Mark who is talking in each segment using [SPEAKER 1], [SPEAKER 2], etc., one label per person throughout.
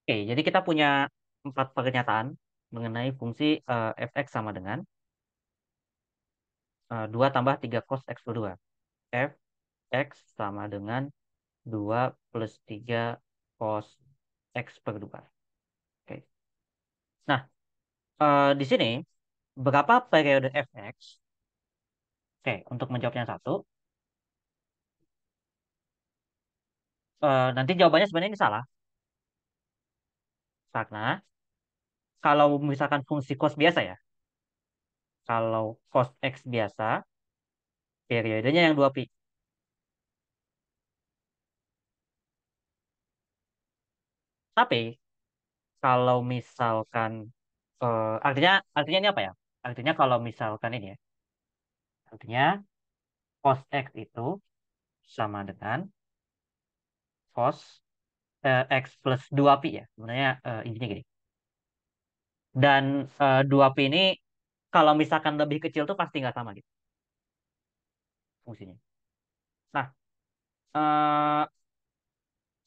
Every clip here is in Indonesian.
[SPEAKER 1] Oke, jadi kita punya 4 pernyataan mengenai fungsi fx sama dengan 2 tambah 3 cos x per 2. Fx sama dengan 2 plus 3 cos x per 2. Oke. Nah, di sini berapa periode fx? Oke, untuk menjawab yang satu, nanti jawabannya sebenarnya ini salah. Karena kalau misalkan fungsi cos biasa ya, kalau cos x biasa, periodenya yang 2 pi. Tapi kalau misalkan artinya artinya ini apa ya? Artinya kalau misalkan ini ya, artinya cos x itu sama dengan cos x plus 2 pi ya. Sebenarnya intinya gini. Dan 2 pi ini kalau misalkan lebih kecil tuh pasti nggak sama gitu fungsinya. Nah, eh,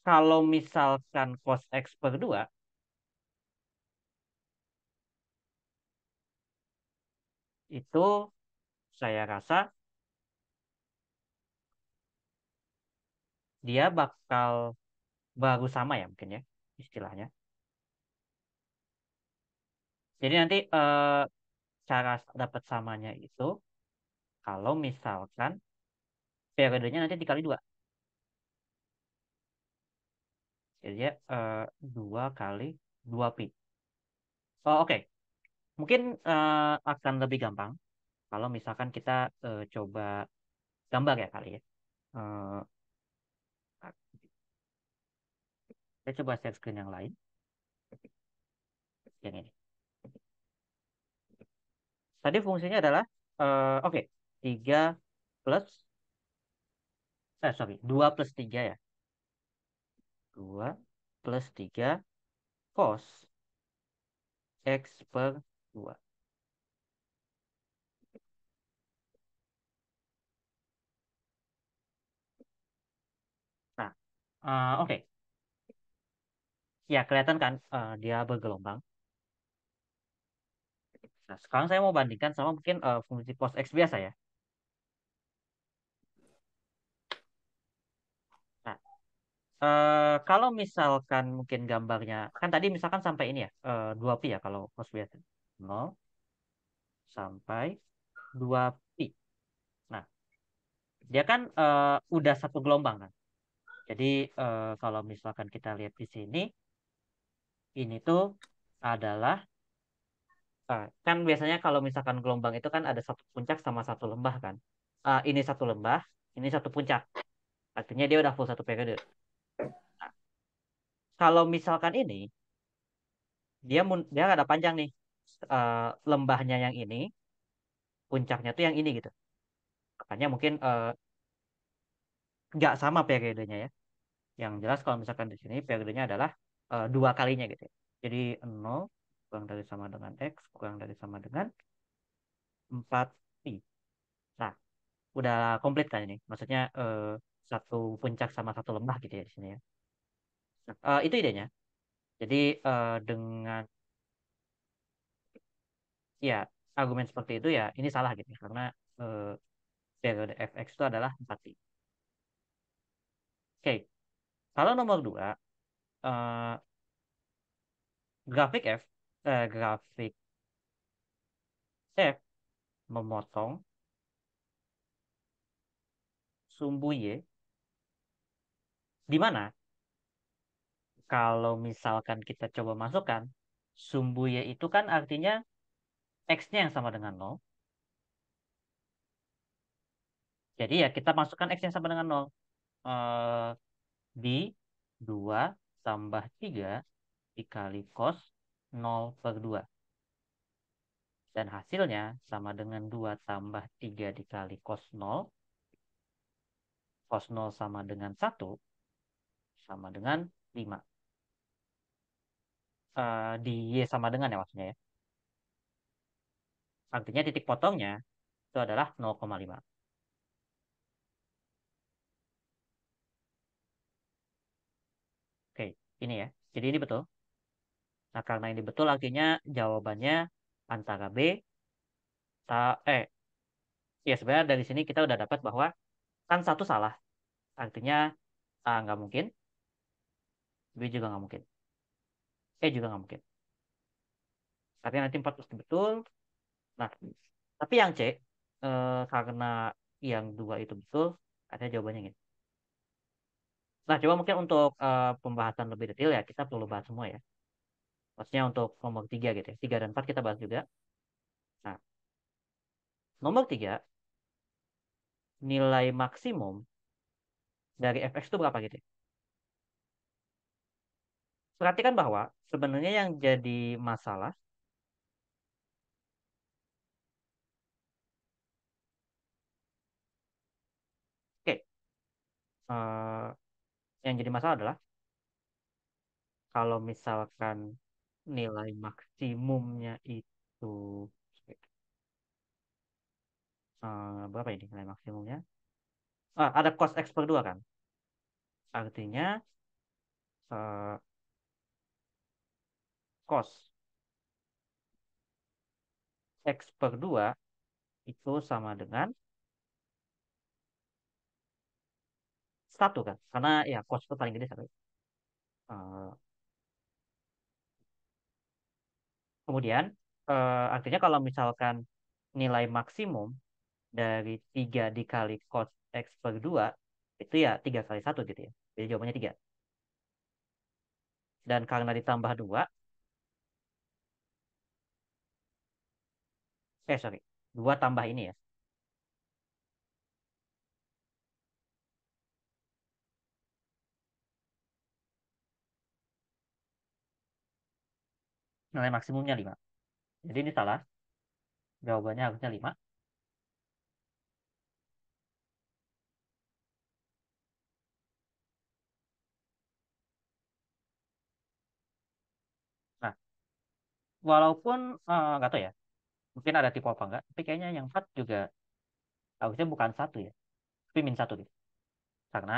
[SPEAKER 1] kalau misalkan cos x per 2 itu saya rasa dia bakal baru sama ya mungkin ya istilahnya. Jadi nanti cara dapat samanya itu kalau misalkan periodenya nanti dikali 2. Jadi ya 2 kali 2 pi. Oh, oke. Mungkin akan lebih gampang kalau misalkan kita coba gambar ya kali ya. Eh, saya coba share screen yang lain. Yang ini. Tadi fungsinya adalah oke, 3 plus sorry, 2 plus 3 ya. 2 plus 3 cos x per 2. Nah, oke. Ya, kelihatan kan dia bergelombang. Nah, sekarang saya mau bandingkan sama mungkin fungsi cos x biasa ya. Nah, kalau misalkan mungkin gambarnya, kan tadi misalkan sampai ini ya, 2 pi ya kalau cos biasa. 0 sampai 2 pi. Nah, dia kan udah satu gelombang kan. Jadi kalau misalkan kita lihat di sini, ini tuh adalah, kan biasanya kalau misalkan gelombang itu kan ada satu puncak sama satu lembah kan. Ini satu lembah, ini satu puncak. Artinya dia udah full satu periode. Nah, kalau misalkan ini, dia ada panjang nih. Lembahnya yang ini, puncaknya tuh yang ini gitu. Makanya mungkin nggak sama periodenya ya. Yang jelas kalau misalkan di sini periodenya adalah 2 kalinya gitu ya. Jadi 0 kurang dari sama dengan X kurang dari sama dengan 4 pi. Nah, udah komplit kan ini. Maksudnya satu puncak sama satu lembah gitu ya di sini ya. Nah, itu idenya. Jadi dengan ya argumen seperti itu ya ini salah gitu ya. Karena eh, periode fx itu adalah 4 pi. Oke, kalau nomor 2 eh, grafik grafik f memotong sumbu y, di mana kalau misalkan kita coba masukkan sumbu y itu kan artinya x-nya yang sama dengan 0. Jadi ya kita masukkan x yang sama dengan 0. Eh, di 2 tambah 3 dikali cos 0/2. Dan hasilnya sama dengan 2 tambah 3 dikali cos 0. Cos 0 sama dengan 1 sama dengan 5. Di Y sama dengan ya maksudnya ya. Artinya titik potongnya itu adalah 0,5. Oke, ini ya. Jadi ini betul. Nah, karena ini betul artinya jawabannya antara B, ya sebenarnya dari sini kita udah dapat bahwa kan satu salah. Artinya A nggak mungkin, B juga nggak mungkin, E juga nggak mungkin. Artinya nanti 4 pasti betul. Nah, tapi yang C, karena yang dua itu betul, artinya jawabannya ini. Nah, coba mungkin untuk pembahasan lebih detail ya, kita perlu bahas semua ya. Maksudnya untuk nomor 3 gitu ya. 3 dan 4 kita bahas juga. Nah, nomor 3 nilai maksimum dari fx itu berapa gitu ya. Perhatikan bahwa sebenarnya yang jadi masalah, oke, eh, yang jadi masalah adalah kalau misalkan nilai maksimumnya itu berapa ini nilai maksimumnya? Ada cos X per 2 kan? Artinya eh, cos X per 2 itu sama dengan 1 kan? Karena ya cos itu paling gede 1. Eh, Kemudian artinya kalau misalkan nilai maksimum dari 3 dikali cos X per 2 itu ya 3 kali 1 gitu ya. Jadi jawabannya 3. Dan karena ditambah 2, sorry, 2 tambah ini ya. Nilai maksimumnya 5. Jadi ini salah. Jawabannya harusnya 5. Nah, walaupun nggak tahu ya, mungkin ada tipe apa enggak, tapi kayaknya yang 4 juga harusnya bukan 1 ya, tapi min 1 gitu. Karena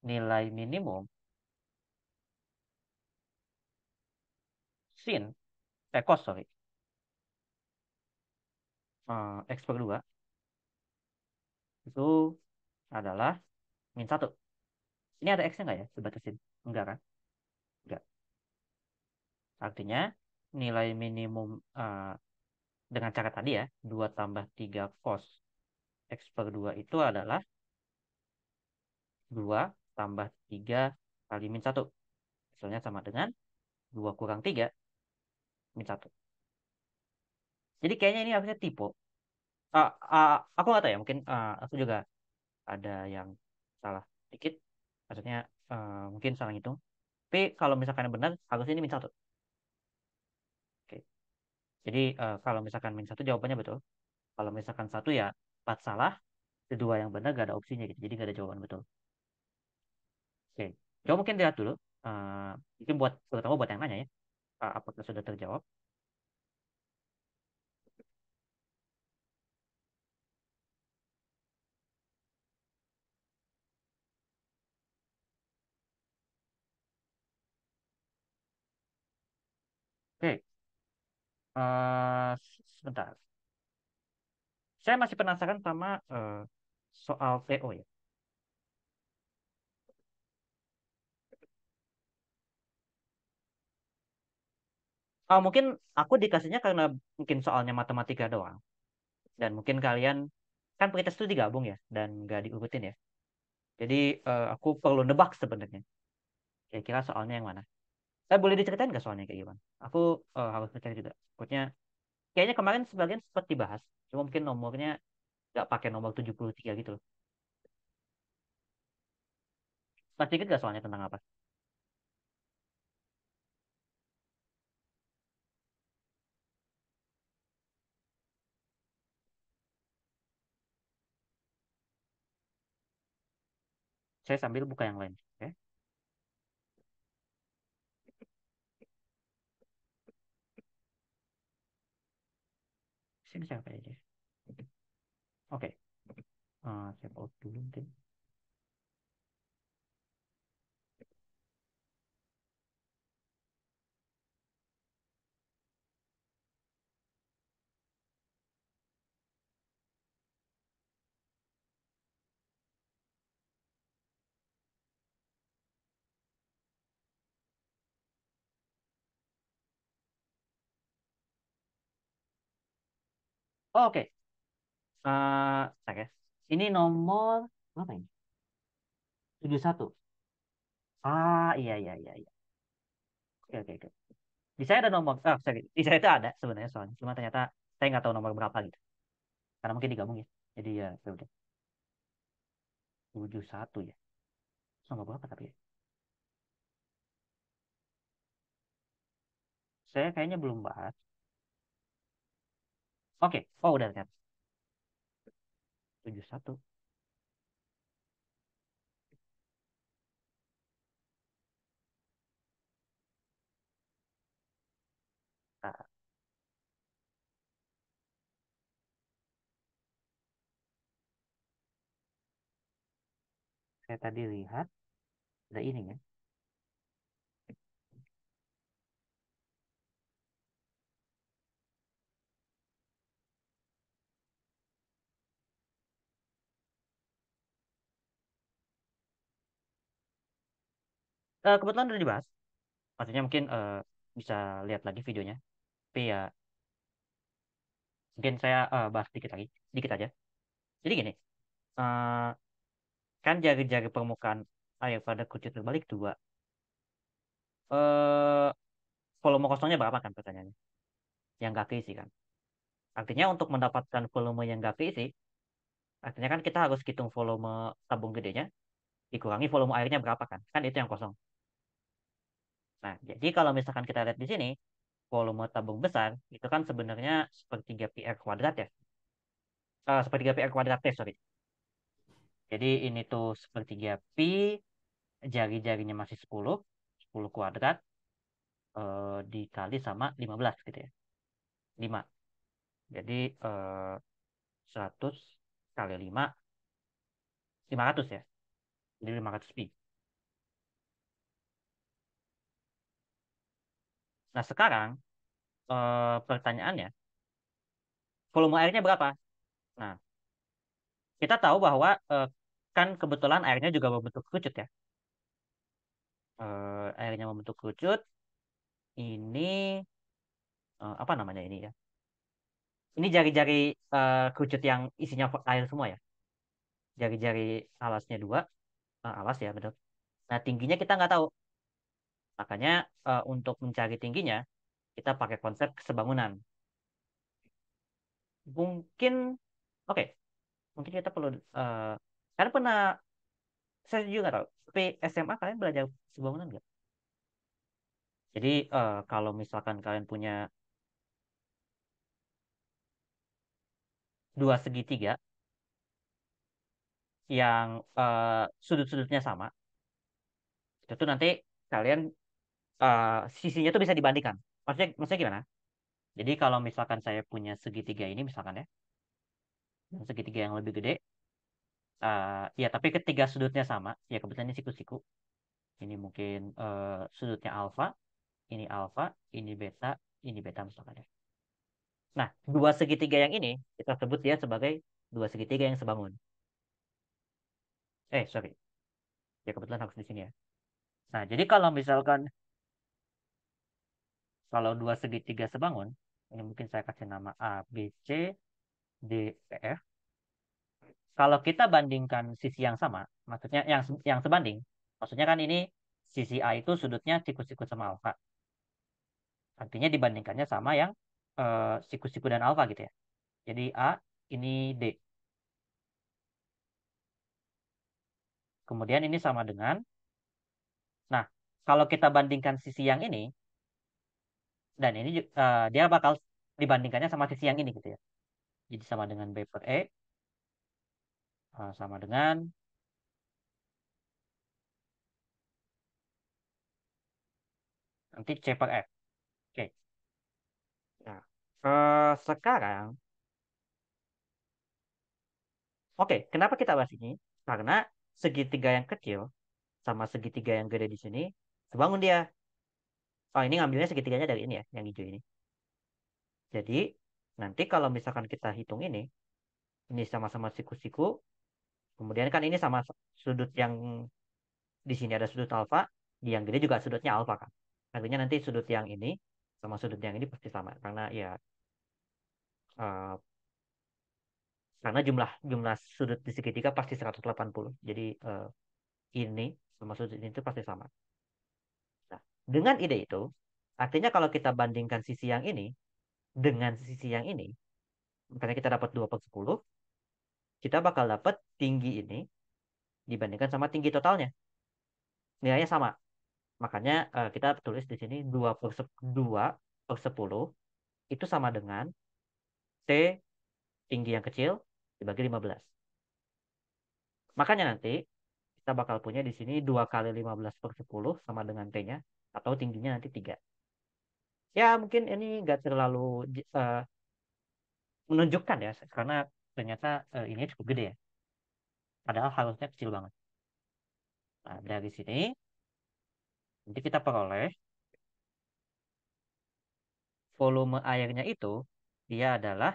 [SPEAKER 1] nilai minimum sin, cos sorry, X per 2 itu adalah min 1. Ini ada X-nya nggak ya? Dibatasin? Enggak kan? Enggak. Artinya nilai minimum dengan cara tadi ya, 2 tambah 3 cos X per 2 itu adalah 2 tambah 3 kali min 1. Hasilnya sama dengan 2 kurang 3 min 1. Jadi kayaknya ini harusnya tipe. Aku nggak tahu ya, mungkin aku juga ada yang salah dikit. Maksudnya mungkin salah hitung. Tapi kalau misalkan yang benar, harusnya ini min 1. Oke. Jadi kalau misalkan min 1 jawabannya betul. Kalau misalkan satu ya 4 salah, kedua yang benar gak ada opsinya gitu. Jadi gak ada jawaban betul. Oke. Coba mungkin lihat dulu. Eh, Mungkin buat terutama buat yang nanya ya. Apakah sudah terjawab? Oke. Sebentar. Saya masih penasaran sama soal TO ya. Mungkin aku dikasihnya karena mungkin soalnya matematika doang. Dan mungkin kalian kan pretest itu digabung ya dan nggak diurutin ya. Jadi aku perlu nebak sebenarnya. Kira-kira soalnya yang mana? Boleh diceritain nggak soalnya kayak gimana? Aku harus mencari juga. Takutnya kayaknya kemarin sebagian sempat dibahas. Cuma mungkin nomornya nggak pakai nomor 73 gitu loh. Masih ingat nggak soalnya tentang apa? Saya sambil buka yang lain. Oke. Sini siapa aja. Oke. Saya pause dulu mungkin. Oh, oke. Tak ya. Ini nomor apa ini? 71. Iya, iya, iya, iya. Oke, oke, oke. Di saya ada nomor, sorry. Di saya itu ada sebenarnya soalnya. Cuma ternyata saya nggak tahu nomor berapa gitu. Karena mungkin digabung ya. Jadi ya udah. 71 ya. Nomor berapa tapi ya? Saya kayaknya belum bahas. Oke. Oh, udah ternyata. 71. Nah, saya tadi lihat ada ini ya. Kebetulan udah dibahas. Maksudnya mungkin bisa lihat lagi videonya. Tapi ya mungkin saya bahas dikit lagi. Dikit aja. Jadi gini. eh, kan jari-jari permukaan air pada kerucut terbalik dua. Eh, volume kosongnya berapa kan pertanyaannya? Yang nggak keisi kan? Artinya untuk mendapatkan volume yang nggak keisi, artinya kan kita harus hitung volume tabung gedenya, dikurangi volume airnya berapa kan? Kan itu yang kosong. Nah, jadi kalau misalkan kita lihat di sini, volume tabung besar, itu kan sebenarnya sepertiga pi r kuadrat ya. Sepertiga pi r kuadrat T, sorry. Jadi ini tuh sepertiga pi, jari-jarinya masih 10, 10 kuadrat, dikali sama 15 gitu ya. 5. Jadi 100 kali 5, 500 ya. Jadi 500 pi. Nah, sekarang pertanyaannya, volume airnya berapa? Nah, kita tahu bahwa kan kebetulan airnya juga membentuk kerucut ya. Airnya membentuk kerucut. Ini apa namanya ini ya? Ini jari-jari kerucut yang isinya air semua ya. Jari-jari alasnya dua, alas ya betul. Nah, tingginya kita nggak tahu. Makanya untuk mencari tingginya, kita pakai konsep kesebangunan. Mungkin, oke, mungkin kita perlu, kalian pernah, saya juga nggak tahu, tapi SMA kalian belajar kesebangunan nggak? Jadi kalau misalkan kalian punya dua segitiga yang sudut-sudutnya sama, itu tuh nanti kalian sisinya tuh bisa dibandingkan. Maksudnya gimana? Jadi kalau misalkan saya punya segitiga ini misalkan ya, yang segitiga yang lebih gede, ya tapi ketiga sudutnya sama, ya kebetulan ini siku-siku. Ini mungkin sudutnya alfa, ini beta misalkan ya. Nah, dua segitiga yang ini kita sebut dia sebagai dua segitiga yang sebangun. Sorry, ya kebetulan harus di sini ya. Nah, jadi kalau misalkan kalau dua segitiga sebangun, ini mungkin saya kasih nama A, B, C, D, E, F. Kalau kita bandingkan sisi yang sama, maksudnya yang sebanding, maksudnya kan ini sisi A itu sudutnya siku-siku sama alfa. Artinya dibandingkannya sama yang siku-siku dan alfa gitu ya. Jadi A, ini D. Kemudian ini sama dengan, nah, kalau kita bandingkan sisi yang ini, dan ini dia bakal dibandingkannya sama sisi yang ini gitu ya. Jadi sama dengan B per E, sama dengan nanti C per F. Oke. Nah, sekarang, oke, kenapa kita bahas ini? Karena segitiga yang kecil sama segitiga yang gede di sini, sebangun dia. Oh, ini ngambilnya segitiganya dari ini ya, yang hijau ini. Jadi, nanti kalau misalkan kita hitung ini sama-sama siku-siku, kemudian kan ini sama sudut yang di sini ada sudut alfa, di yang gede juga sudutnya alfa kan. Artinya nanti sudut yang ini sama sudut yang ini pasti sama, karena ya karena jumlah jumlah sudut di segitiga pasti 180. Jadi ini sama sudut ini itu pasti sama. Nah, dengan ide itu, artinya kalau kita bandingkan sisi yang ini dengan sisi yang ini, misalnya kita dapat 2 per 10, kita bakal dapat tinggi ini dibandingkan sama tinggi totalnya. Nilainya sama. Makanya kita tulis di sini 2 per 10 itu sama dengan T tinggi yang kecil dibagi 15. Makanya nanti kita bakal punya di sini 2 kali 15 per 10 sama dengan T-nya, atau tingginya nanti 3. Ya mungkin ini nggak terlalu eh, menunjukkan ya, karena ternyata ini cukup gede ya. Padahal harusnya kecil banget. Nah, dari sini nanti kita peroleh volume airnya itu dia adalah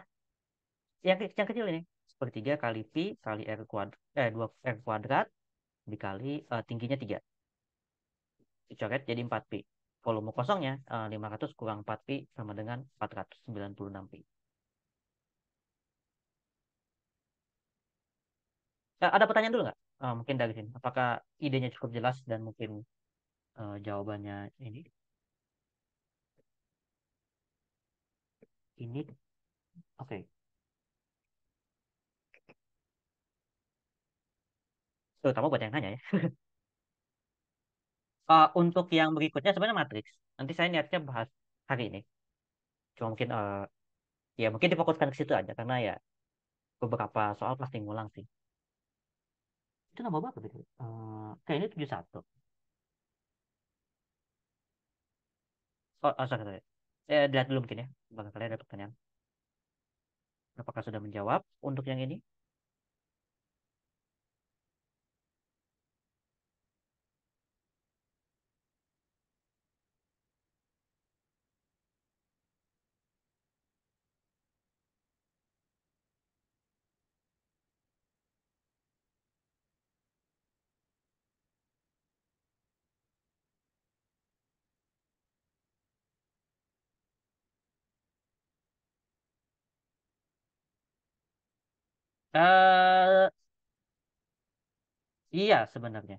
[SPEAKER 1] yang kecil ini. Sepertiga kali pi kali r kuadrat, 2 r kuadrat dikali tingginya 3. Dicoret jadi 4 pi. Volume kosongnya 500 kurang 4 pi sama dengan 496 pi. Ada pertanyaan dulu nggak? Mungkin dari sini. Apakah idenya cukup jelas dan mungkin jawabannya ini? Ini, oke. Terutama buat yang nanya ya. Untuk yang berikutnya sebenarnya matriks. Nanti saya niatnya bahas hari ini. Cuma mungkin ya mungkin difokuskan ke situ aja karena ya beberapa soal pasti ngulang sih. Itu nambah berapa gitu? Kayaknya 71. Sorry, sorry. Lihat dulu mungkin ya. Barangkali ada pertanyaan. Apakah sudah menjawab untuk yang ini? eh iya sebenarnya.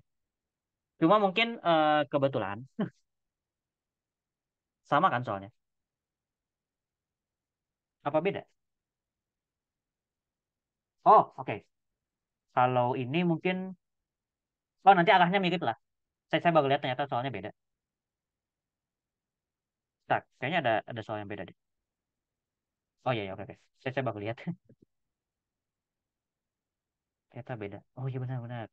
[SPEAKER 1] Cuma mungkin kebetulan sama kan soalnya. Apa beda? Oh, oke. Kalau ini mungkin, oh nanti arahnya mirip lah. Saya baru lihat ternyata soalnya beda. Tak, kayaknya ada soal yang beda deh. Oh iya, iya, oke, oke. Saya baru lihat. Ternyata beda. Oh iya benar-benar.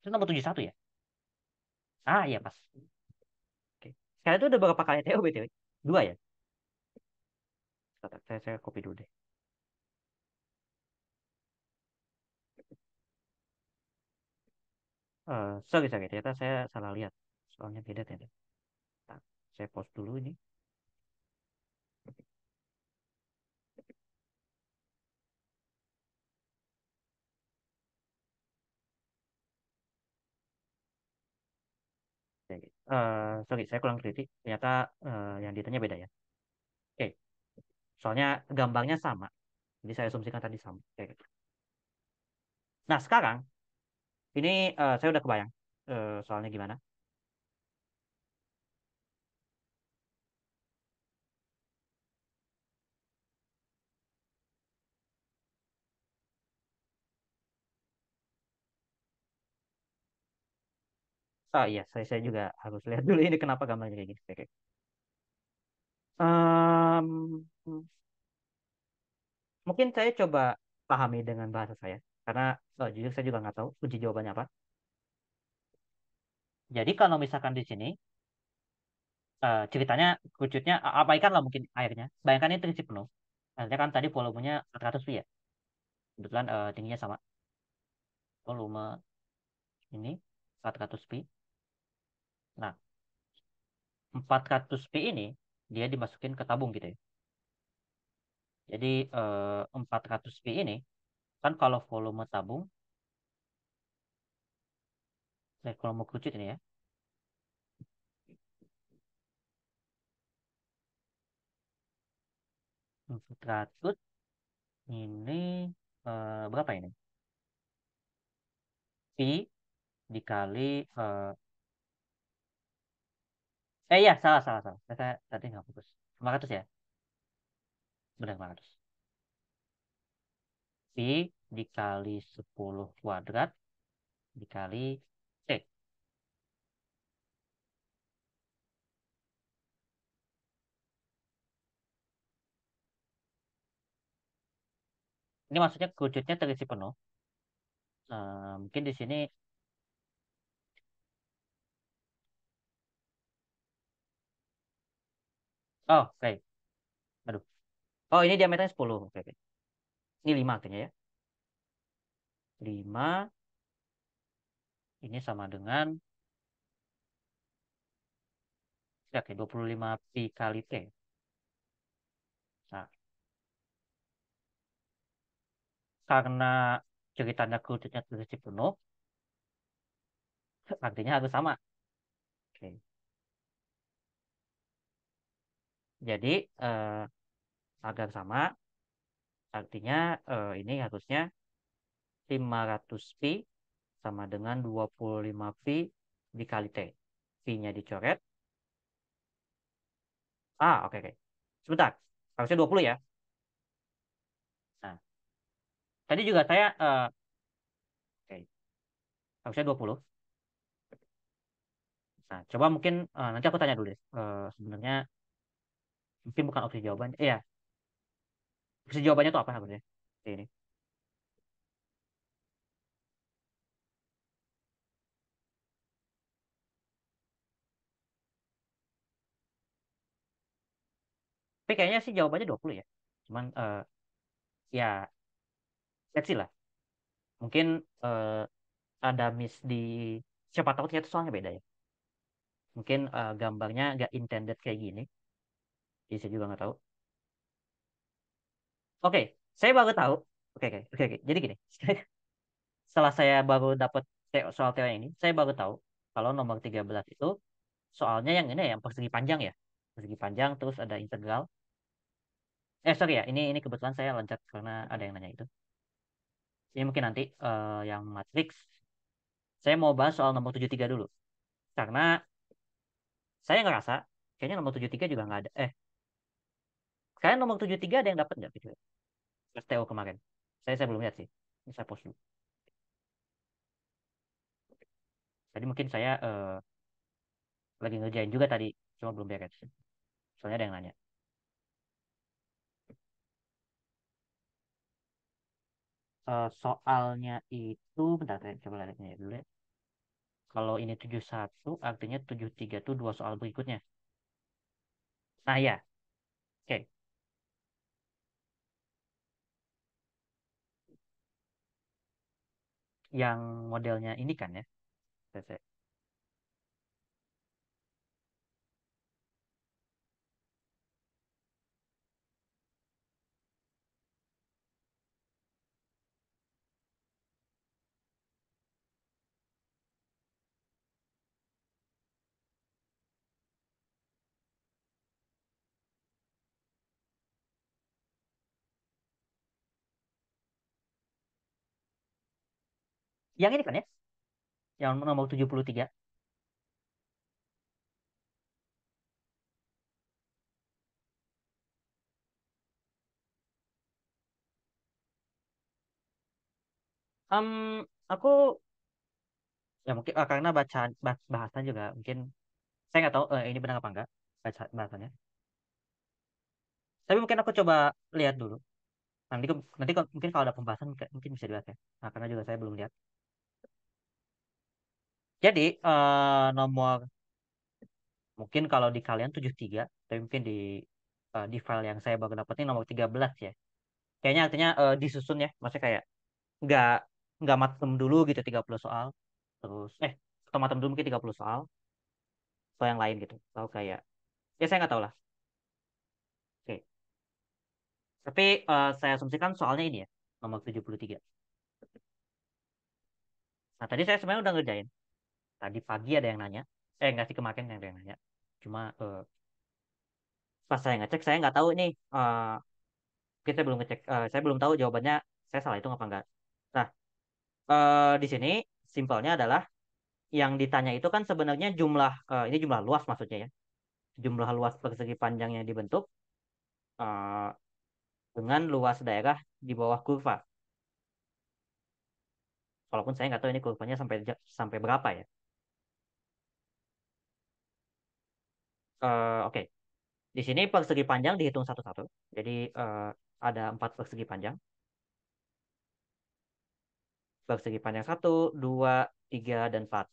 [SPEAKER 1] Itu nomor 71 ya? Ah iya pas. Oke. Sekarang itu udah berapa kali TO BTW? Dua ya? Saya copy dulu deh. Sorry, sorry. Ternyata saya salah lihat. Soalnya beda ternyata. Tak, saya post dulu ini. Oke. Sorry, saya kurang teliti. Ternyata yang ditanya beda ya. Oke. Soalnya gambarnya sama. Jadi saya asumsikan tadi sama. Oke. Nah sekarang, ini saya udah kebayang. Soalnya gimana? Oh iya, saya juga harus lihat dulu ini kenapa gambarnya kayak gini. Oke. Em, Mungkin saya coba pahami dengan bahasa saya. Karena jujur saya juga nggak tahu kunci jawabannya apa. Jadi kalau misalkan di sini ceritanya kucutnya abaikanlah mungkin airnya. Bayangkan ini terisi penuh. Artinya kan tadi volumenya 400 pi ya. Kebetulan tingginya sama. Volume ini 400 pi. Nah, 400 pi ini dia dimasukin ke tabung gitu ya. Jadi 400 pi ini kan kalau volume tabung, volume kerucut ini ya, 400 Ini berapa ini? Pi dikali iya, salah salah salah. Saya tadi nggak fokus. 500 ya? Benar 500. Pi dikali 10 kuadrat dikali C. Ini maksudnya kerucutnya terisi penuh. Mungkin di sini, oh, oke. Aduh. Oh, ini diameternya 10. Oke, oke. Ini 5 artinya ya. 5 ini sama dengan, ya, oke, 25 pi kali T. Nah, karena ceritanya kerucutnya terisi penuh, artinya harus sama. Oke. Jadi, agar sama, artinya ini harusnya 500 pi sama dengan 25 pi dikali T. Pi-nya dicoret. Oke, oke. Sebentar. Harusnya 20 ya. Nah, tadi juga saya, oke, harusnya 20. Nah, coba mungkin nanti aku tanya dulu deh. Sebenarnya mungkin bukan opsi jawaban. Iya, opsi jawabannya itu apa harusnya? Ini. Tapi kayaknya sih jawabannya 20 ya. Cuman ya, let's see lah. Mungkin ada miss di, siapa tahu ternyata soalnya beda ya. Mungkin gambarnya nggak intended kayak gini. Jadi saya juga nggak tahu. Oke, saya baru tahu. Oke, oke, oke, oke. Jadi gini, setelah saya baru dapat soal teori ini, saya baru tahu kalau nomor 13 itu soalnya yang ini ya, yang persegi panjang ya. Persegi panjang terus ada integral. Sorry ya, ini kebetulan saya loncat karena ada yang nanya itu. Ini mungkin nanti yang matrix. Saya mau bahas soal nomor 73 dulu. Karena saya ngerasa kayaknya nomor 73 juga nggak ada. Kayaknya nomor 73 ada yang dapat nggak gitu? STO kemarin. Saya belum lihat sih. Ini saya post dulu. Tadi mungkin saya lagi ngerjain juga tadi, cuma belum beres. Soalnya ada yang nanya. Soalnya itu, bentar saya coba lihatnya ya dulu ya. Kalau ini 71 artinya 73 itu dua soal berikutnya. Nah ya, oke. Yang modelnya ini kan ya. Yang ini kan ya, yang nomor 73. Aku ya mungkin karena bacaan bahasan juga mungkin saya nggak tahu ini benar apa enggak baca bahasannya. Tapi mungkin aku coba lihat dulu. Nanti mungkin kalau ada pembahasan mungkin bisa dilihat ya. Nah, karena juga saya belum lihat. Jadi nomor mungkin kalau di kalian 73, tapi mungkin di file yang saya baru dapat ini nomor 13 ya. Kayaknya artinya disusun ya. Maksudnya kayak nggak nggak matem dulu gitu 30 soal. Terus atau matem dulu mungkin 30 soal atau yang lain gitu. Atau kayak ya saya nggak tahu lah. Oke. Tapi saya asumsikan soalnya ini ya, nomor 73. Nah, tadi saya sebenarnya udah ngerjain. Tadi pagi ada yang nanya. Nggak sih, kemarin ada yang nanya. Cuma pas saya ngecek, saya nggak tahu nih Kita belum ngecek, saya belum tahu jawabannya saya salah hitung apa enggak. Nah, di sini simpelnya adalah yang ditanya itu kan sebenarnya jumlah, ini jumlah luas maksudnya ya, jumlah luas persegi panjang yang dibentuk eh, dengan luas daerah di bawah kurva. Walaupun saya nggak tahu ini kurvanya sampai berapa ya. Oke, di sini persegi panjang dihitung satu-satu. Jadi ada 4 persegi panjang. Persegi panjang satu, 2, 3, dan 4.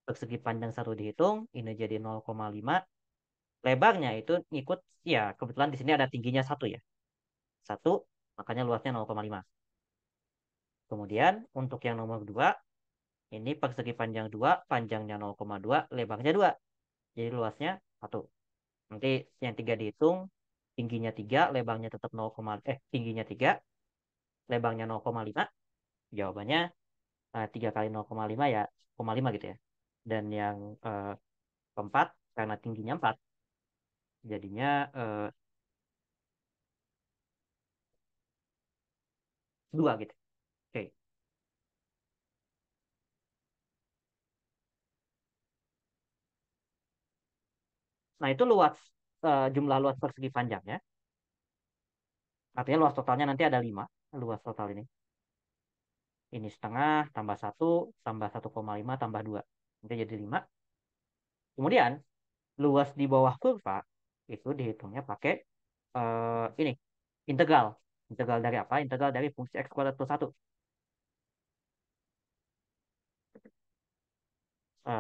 [SPEAKER 1] Persegi panjang satu dihitung, ini jadi 0,5. Lebarnya itu ngikut, ya kebetulan di sini ada tingginya satu ya. Satu, makanya luasnya 0,5. Kemudian untuk yang nomor 2, ini persegi panjang 2, panjangnya 0,2, lebarnya 2. Jadi luasnya satu. Nanti yang 3 dihitung, tingginya 3, lebarnya tetap 0, tingginya 3, lebarnya 0,5. Jawabannya 3 kali 0,5 ya 0,5 gitu ya. Dan yang keempat, karena tingginya 4, jadinya 2 gitu. Oke. Nah, itu luas, jumlah luas persegi panjangnya. Artinya luas totalnya nanti ada 5 luas total ini. Ini setengah, tambah satu, tambah 1,5, tambah 2. Nanti jadi 5. Kemudian, luas di bawah kurva, itu dihitungnya pakai ini, integral. Integral dari apa? Integral dari fungsi x kuadrat plus 1.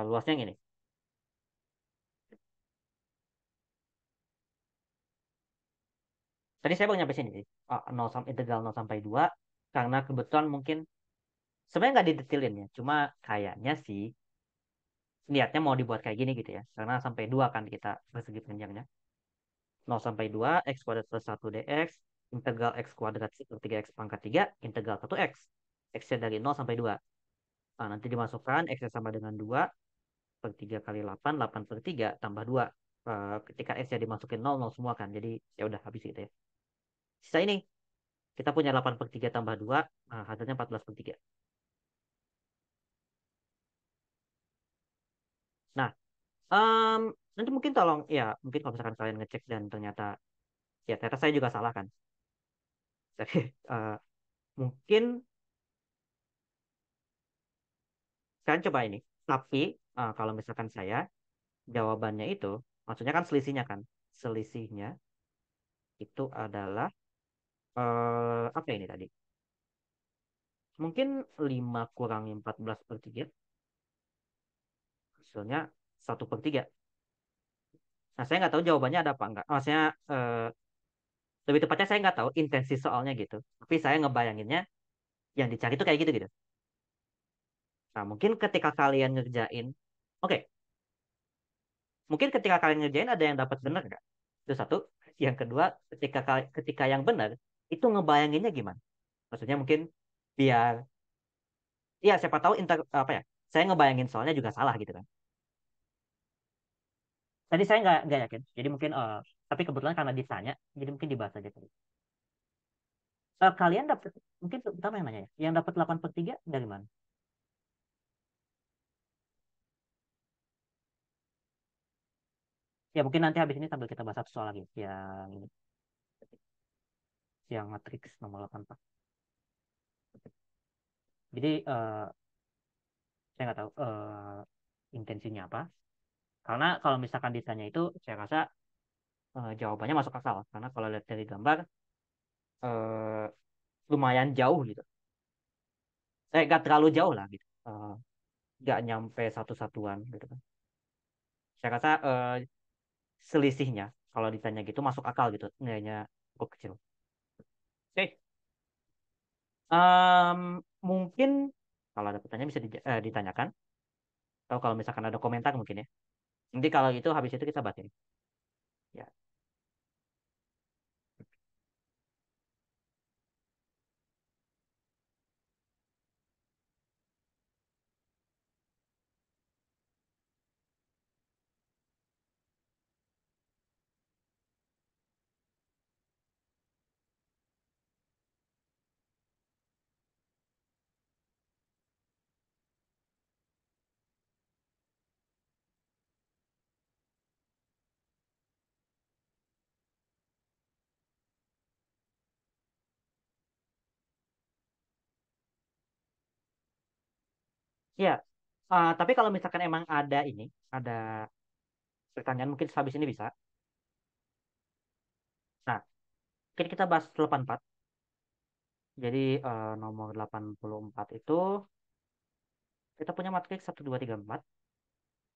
[SPEAKER 1] Luasnya yang ini. Tadi saya baru nyampe sini. 0 integral 0 sampai 2. Karena kebetulan mungkin, sebenarnya nggak didetilin ya. Cuma kayaknya sih, niatnya mau dibuat kayak gini gitu ya. Karena sampai 2 kan kita persegi panjangnya. 0 sampai 2, x kuadrat plus 1 dx, integral x kuadrat per 3x pangkat 3, integral 1x. X-nya dari 0 sampai 2. Nah, nanti dimasukkan, x-nya sama dengan 2, per 3 kali 8, 8 per 3, tambah 2. Ketika x-nya dimasukin 0, 0 semua kan. Jadi, ya udah habis gitu ya. Sisa ini, kita punya 8 per 3 tambah 2, hasilnya 14 per 3. Nah, em, nanti mungkin tolong, ya mungkin kalau misalkan kalian ngecek dan ternyata, ya ternyata saya juga salah kan. Tapi, mungkin kalian coba ini. Tapi kalau misalkan saya jawabannya itu, maksudnya kan selisihnya kan. Selisihnya itu adalah apa ini tadi? Mungkin 5 kurangi 14 per 3, hasilnya 1/3. Nah, saya nggak tahu jawabannya ada apa enggak. Maksudnya lebih tepatnya saya nggak tahu intensi soalnya gitu. Tapi saya ngebayanginnya yang dicari itu kayak gitu gitu. Nah, mungkin ketika kalian ngerjain, oke, mungkin ketika kalian ngerjain ada yang dapat benar nggak? Itu satu. Yang kedua, ketika yang benar itu ngebayanginnya gimana? Maksudnya mungkin biar, ya siapa tahu apa ya? Saya ngebayangin soalnya juga salah gitu kan. Tadi saya nggak yakin. Jadi mungkin tapi kebetulan karena ditanya, jadi mungkin dibahas aja tadi. Kalian dapat, mungkin pertama yang nanya ya, yang dapat 8/3 dari mana? Ya mungkin nanti habis ini sambil kita bahas satu soal lagi yang ini, yang matriks nomor 84. Jadi saya nggak tahu intensinya apa. Karena kalau misalkan ditanya itu, saya rasa jawabannya masuk akal. Karena kalau lihat dari gambar, eh, lumayan jauh gitu. Nggak terlalu jauh lah gitu. Nggak nyampe satu satuan gitu kan. Saya rasa selisihnya kalau ditanya gitu masuk akal gitu. Nilainya cukup kecil. Oke. Em, Mungkin kalau ada pertanyaan bisa ditanyakan. Atau kalau misalkan ada komentar mungkin ya. Nanti kalau itu habis itu kita bahas ini. Ya. Ya, tapi kalau misalkan emang ada ini, ada pertanyaan mungkin habis ini bisa. Nah, mungkin kita bahas 84. Jadi nomor 84 itu kita punya matriks 1, 2, 3, 4.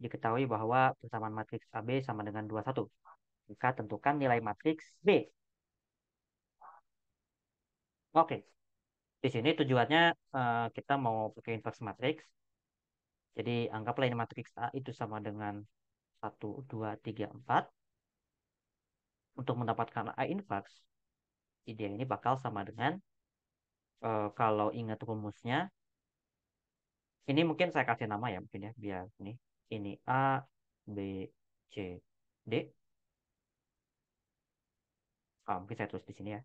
[SPEAKER 1] Diketahui bahwa persamaan matriks AB sama dengan 21. Jika tentukan nilai matriks B. Oke, di sini tujuannya kita mau pakai inverse matriks. Jadi anggaplah ini matriks A itu sama dengan 1, 2, 3, 4. Untuk mendapatkan A inverse, ide ini bakal sama dengan kalau ingat rumusnya, ini mungkin saya kasih nama ya mungkin ya biar ini A, B, C, D. Mungkin saya tulis di sini ya.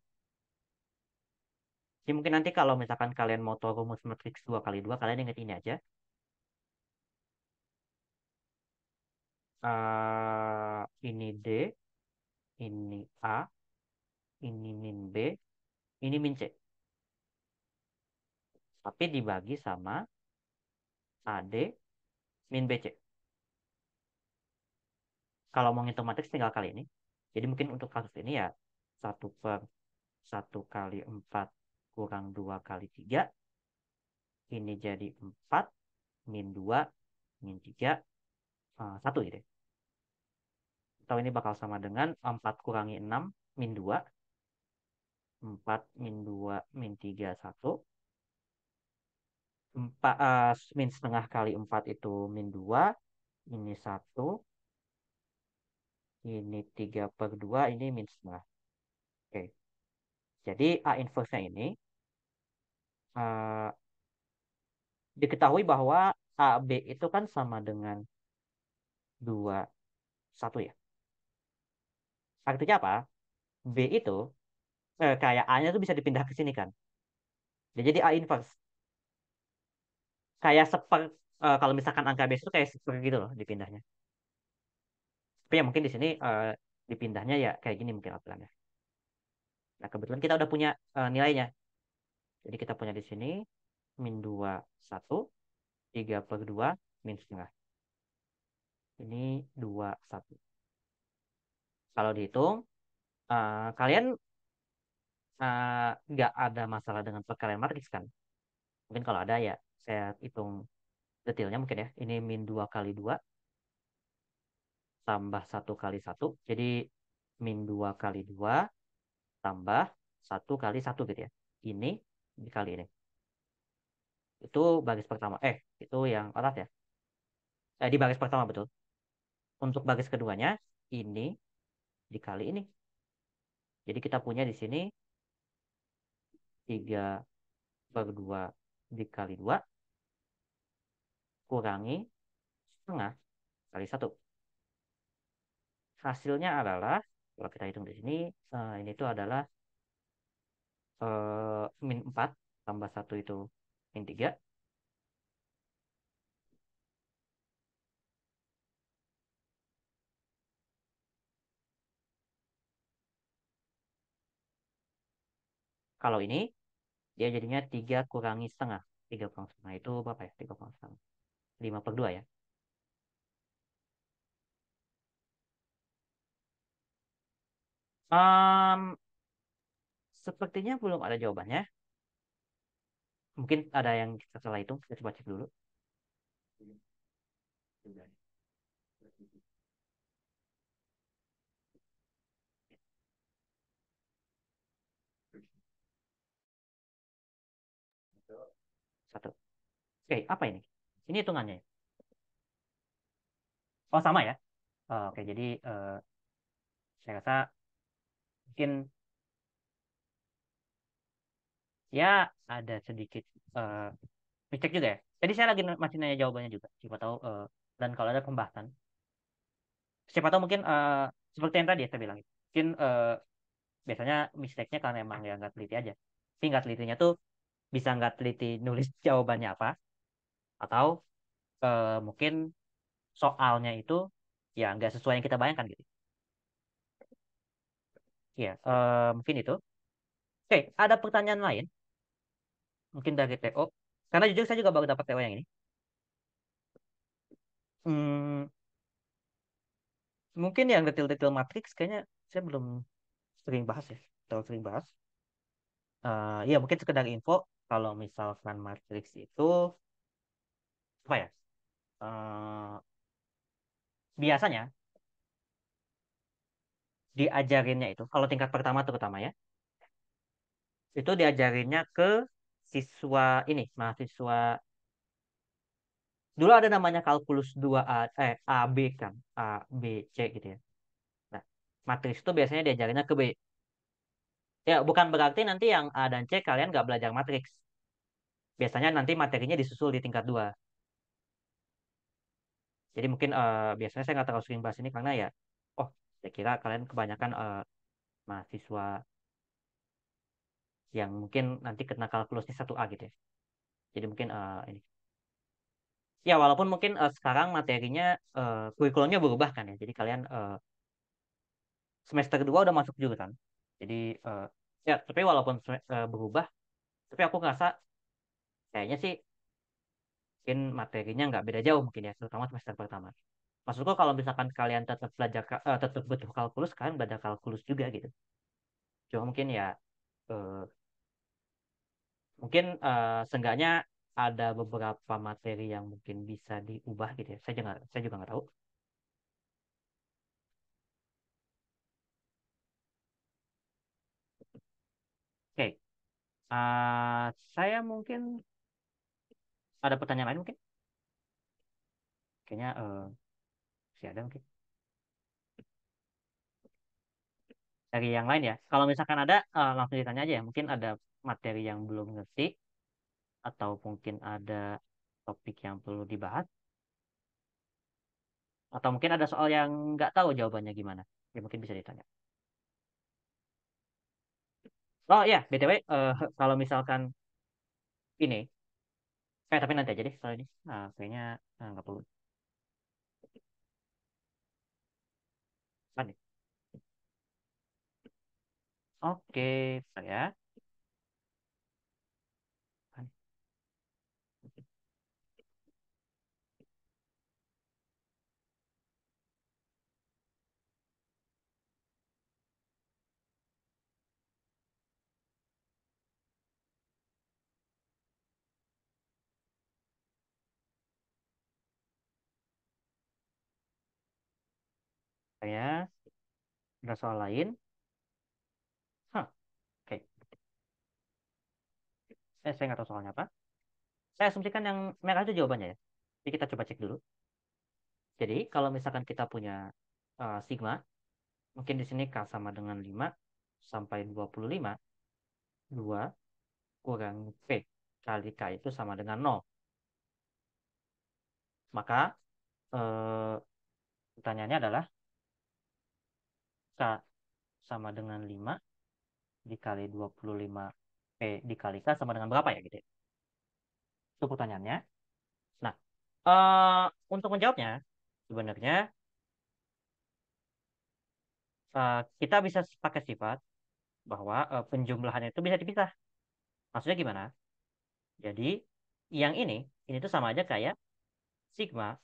[SPEAKER 1] Jadi mungkin nanti kalau misalkan kalian mau tahu rumus matriks 2 kali 2, kalian ingat ini aja. Ini D, ini A, ini min B, ini min C. Tapi dibagi sama AD min BC. Kalau mau ngitung matriks tinggal kali ini. Jadi mungkin untuk kasus ini ya 1/1 kali 4 kurang 2 kali 3. Ini jadi 4 min 2 min 3 1 gitu ya. Atau ini bakal sama dengan 4 kurangi 6 min 2. 4 min 2 min 3 1. 4, min setengah kali 4 itu min 2. Ini 1. Ini 3/2. Ini min setengah. Oke. Jadi A inverse-nya ini eh, diketahui bahwa AB itu kan sama dengan 21 ya. Artinya apa? B itu kayak A-nya tuh bisa dipindah ke sini kan. Dia jadi A inverse. Kayak kalau misalkan angka base itu kayak seper gitu loh dipindahnya. Tapi ya mungkin di sini dipindahnya ya kayak gini mungkin aturannya. Nah, kebetulan kita udah punya nilainya. Jadi kita punya di sini min 2 1, 3/2 min setengah. Ini 2 1. Kalau dihitung, kalian nggak ada masalah dengan perkalian matriks kan? Mungkin kalau ada ya saya hitung detailnya mungkin ya. Ini min 2 kali 2 tambah 1 kali 1. Jadi min 2 kali 2 tambah 1 kali 1 gitu ya. Ini dikali ini. Itu baris pertama. Itu yang atas ya. Di baris pertama betul. Untuk baris keduanya, ini dikali ini. Jadi kita punya di sini 3/2 dikali 2 kurangi setengah kali 1. Hasilnya adalah, kalau kita hitung di sini, ini tuh adalah min 4 tambah 1 itu min 3. Kalau ini, dia jadinya 3 kurangi setengah. 3 kurang setengah itu berapa ya? 3 kurang setengah. 5/2 ya. Um, Sepertinya belum ada jawabannya. Mungkin ada yang kita salah hitung. Kita coba cek dulu. Satu. Oke, apa ini? Ini hitungannya ya? Oh, sama ya? Oke, jadi saya rasa mungkin ya ada sedikit eh mistake juga ya. Jadi saya lagi masih nanya jawabannya juga. Siapa tahu dan kalau ada pembahasan. Siapa tahu mungkin seperti yang tadi ya saya bilang. Mungkin biasanya mistake-nya karena emang ya nggak teliti aja. Tapi nggak telitinya tuh bisa nggak teliti nulis jawabannya apa. Atau mungkin soalnya itu ya nggak sesuai yang kita bayangkan gitu. Ya, mungkin itu. Oke, ada pertanyaan lain. Mungkin dari TO. Karena jujur saya juga baru dapat TO yang ini. Hmm, mungkin yang detail-detail matriks kayaknya saya belum sering bahas ya. Terlalu sering bahas. Ya mungkin sekedar info kalau misalkan matriks itu apa ya? Eh, biasanya diajarinnya itu kalau tingkat pertama terutama ya, itu diajarinnya ke siswa ini, mahasiswa dulu ada namanya kalkulus 2A A B kan, A B C gitu ya. Nah, matriks itu biasanya diajarinnya ke B. Ya, bukan berarti nanti yang A dan C kalian nggak belajar matriks. Biasanya nanti materinya disusul di tingkat 2. Jadi mungkin biasanya saya nggak terlalu sering bahas ini karena ya, oh, saya kira kalian kebanyakan mahasiswa yang mungkin nanti kena kalkulusnya 1A gitu ya. Jadi mungkin ini. Ya, walaupun mungkin sekarang materinya, kurikulumnya berubah kan ya. Jadi kalian semester 2 udah masuk juga kan. Jadi ya, tapi walaupun berubah, tapi aku ngerasa kayaknya sih mungkin materinya nggak beda jauh mungkin ya, terutama semester pertama. Maksudku kalau misalkan kalian tetap belajar tetap butuh kalkulus, kalian belajar kalkulus juga gitu. Cuma mungkin ya eh, mungkin seenggaknya ada beberapa materi yang mungkin bisa diubah gitu ya. Saya juga nggak tahu. Oke, saya mungkin ada pertanyaan lain mungkin. Kayaknya masih ada mungkin dari yang lain ya. Kalau misalkan ada, langsung ditanya aja ya. Mungkin ada materi yang belum ngerti atau mungkin ada topik yang perlu dibahas atau mungkin ada soal yang nggak tahu jawabannya gimana. Ya mungkin bisa ditanya. Oh iya, BTW, kalau misalkan ini, tapi nanti aja deh kalau ini. Nah, kayaknya nggak perlu. Lanjut. Oke, saya. Saya ada soal lain. Hah, oke. Saya nggak tahu soalnya apa. Saya asumsikan yang merah itu jawabannya ya. Jadi kita coba cek dulu. Jadi kalau misalkan kita punya sigma, mungkin di sini K sama dengan 5 sampai 25, 2 kurang P kali K itu sama dengan 0. Maka eh, pertanyaannya adalah K sama dengan 5 dikali 25 P dikali K sama dengan berapa ya gitu ya. Itu pertanyaannya. Nah, eh, untuk menjawabnya, sebenarnya kita bisa pakai sifat bahwa penjumlahan itu bisa dipisah. Maksudnya gimana? Jadi, ini tuh sama aja kayak sigma,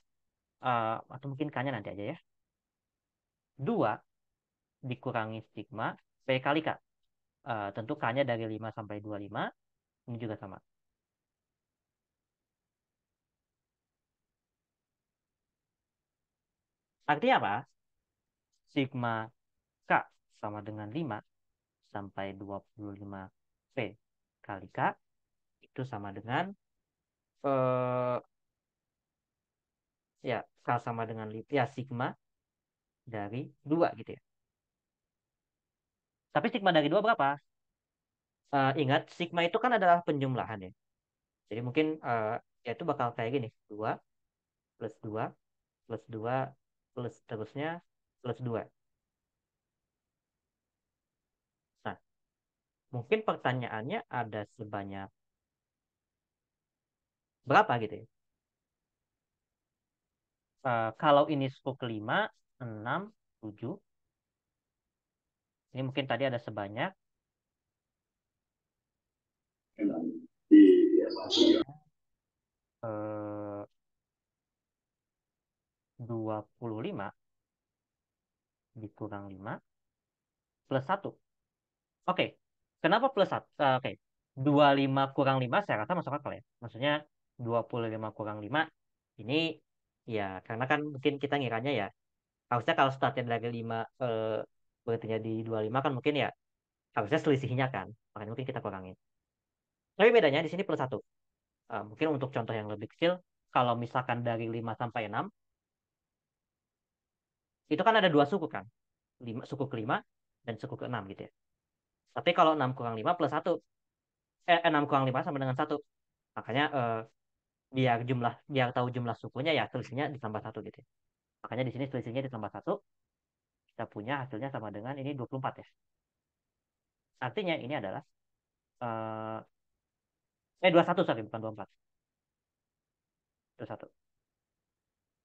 [SPEAKER 1] atau mungkin K-nya nanti aja ya. 2 dikurangi sigma P kali K. Tentu K-nya dari 5 sampai 25, ini juga sama. Artinya apa? Sigma K sama dengan 5 sampai 25 P kali K itu sama dengan eh ya K sama dengan ya sigma dari 2 gitu ya. Tapi sigma dari 2 berapa? Ingat sigma itu kan adalah penjumlahan ya. Jadi mungkin ya itu bakal kayak gini, 2 plus 2 plus 2 plus terusnya plus 2. Nah, mungkin pertanyaannya ada sebanyak berapa gitu ya. Kalau ini suku kelima, 6, 7. Ini mungkin tadi ada sebanyak eh, 25 dikurang 5 plus 1. Oke, kenapa plus 1? Oke, 25 kurang 5 saya rasa masuk akal ya. Maksudnya 25 kurang 5 ini ya karena kan mungkin kita ngiranya ya. Harusnya kalau startnya dari 5 berarti di 25 kan mungkin ya harusnya selisihnya kan. Makanya mungkin kita kurangin. Tapi bedanya di sini plus 1. Mungkin untuk contoh yang lebih kecil, kalau misalkan dari 5 sampai 6, itu kan ada dua suku kan. Suku kelima dan suku keenam gitu ya. Tapi kalau 6 kurang 5 plus 1, 6 kurang 5 sama dengan 1. Makanya biar tahu jumlah sukunya ya selisihnya ditambah 1 gitu ya. Makanya di sini selisihnya ditambah 1, kita punya hasilnya sama dengan ini 24 ya. Artinya ini adalah 21 sorry bukan 24. 21.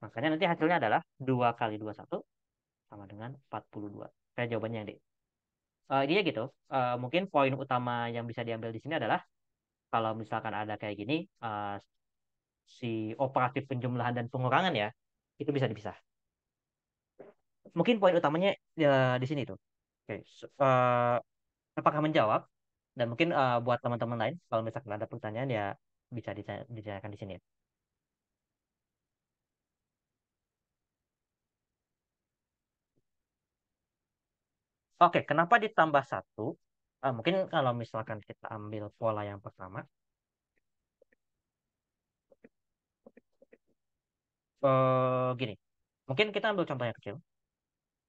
[SPEAKER 1] Makanya nanti hasilnya adalah 2 kali 21 sama dengan 42. Kayak jawabannya yang D. Intinya gitu. Mungkin poin utama yang bisa diambil di sini adalah kalau misalkan ada kayak gini, si operasi penjumlahan dan pengurangan ya, itu bisa dipisah. Mungkin poin utamanya ya, di sini tuh. Oke, apakah menjawab? Dan mungkin buat teman-teman lain, kalau misalkan ada pertanyaan ya bisa ditanyakan di sini. Oke, kenapa ditambah satu? Mungkin kalau misalkan kita ambil pola yang pertama, gini, mungkin kita ambil contoh yang kecil.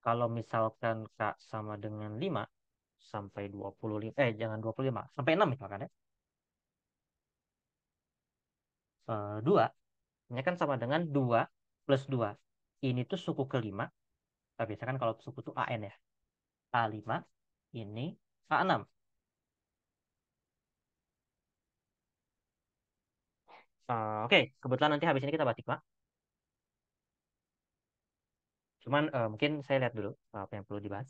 [SPEAKER 1] Kalau misalkan Kak sama dengan 5 sampai 25, jangan 25, sampai 6 misalkan ya. 2, ini kan sama dengan 2 plus 2. Ini tuh suku kelima, tapi misalkan kalau suku tuh AN ya. A5, ini A6. Oke, kebetulan nanti habis ini kita batik, Pak. Cuman mungkin saya lihat dulu apa yang perlu dibahas.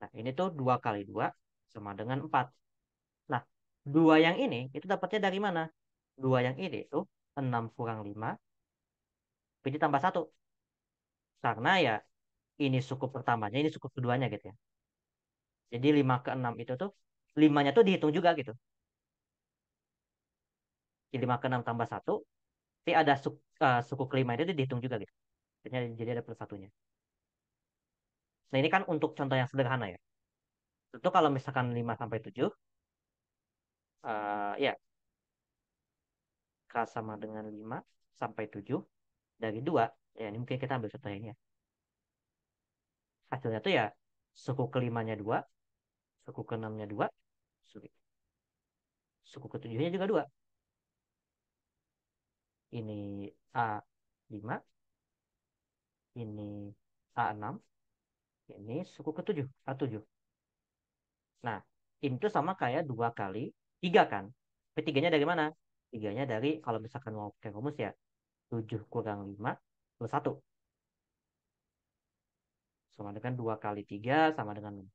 [SPEAKER 1] Nah, ini tuh 2 kali 2 sama dengan 4. Nah, 2 yang ini itu dapatnya dari mana? 2 yang ini itu 6 kurang 5, jadi tambah 1. Karena ya ini suku pertamanya, ini suku keduanya gitu ya. Jadi 5 ke 6 itu tuh, 5-nya tuh dihitung juga gitu. Jadi 5 ke 6 tambah 1, tapi ada suku kelima itu dihitung juga gitu. Jadi ada plus satunya. Nah ini kan untuk contoh yang sederhana ya. Tentu kalau misalkan 5 sampai 7, ya K sama dengan 5 sampai 7 dari 2. Ya ini mungkin kita ambil contoh ini ya. Hasilnya tuh ya suku kelimanya 2, suku keenamnya 2, suku, suku ketujuhnya juga 2. Ini A5, ini A6, ini suku ketujuh, A7. Nah, ini tuh sama kayak 2 kali 3 kan. Tapi tiganya dari mana? Tiganya dari kalau misalkan mau pakai rumus ya 7 kurang 5 plus 1. Sama dengan 2 kali 3 sama dengan 6.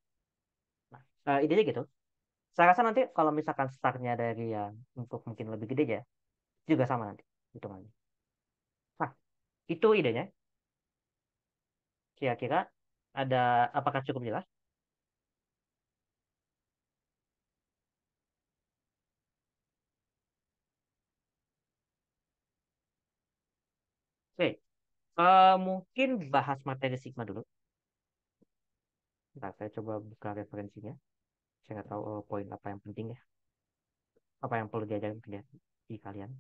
[SPEAKER 1] Nah, idenya gitu. Saya rasa nanti kalau misalkan startnya dari yang untuk mungkin lebih gede ya, juga sama nanti hitungannya. Nah, itu idenya. Kira-kira ada apakah cukup jelas? Oke, mungkin bahas materi Sigma dulu. Nah, saya coba buka referensinya. Saya nggak tahu poin apa yang penting ya. Apa yang perlu diajarin ke di kalian.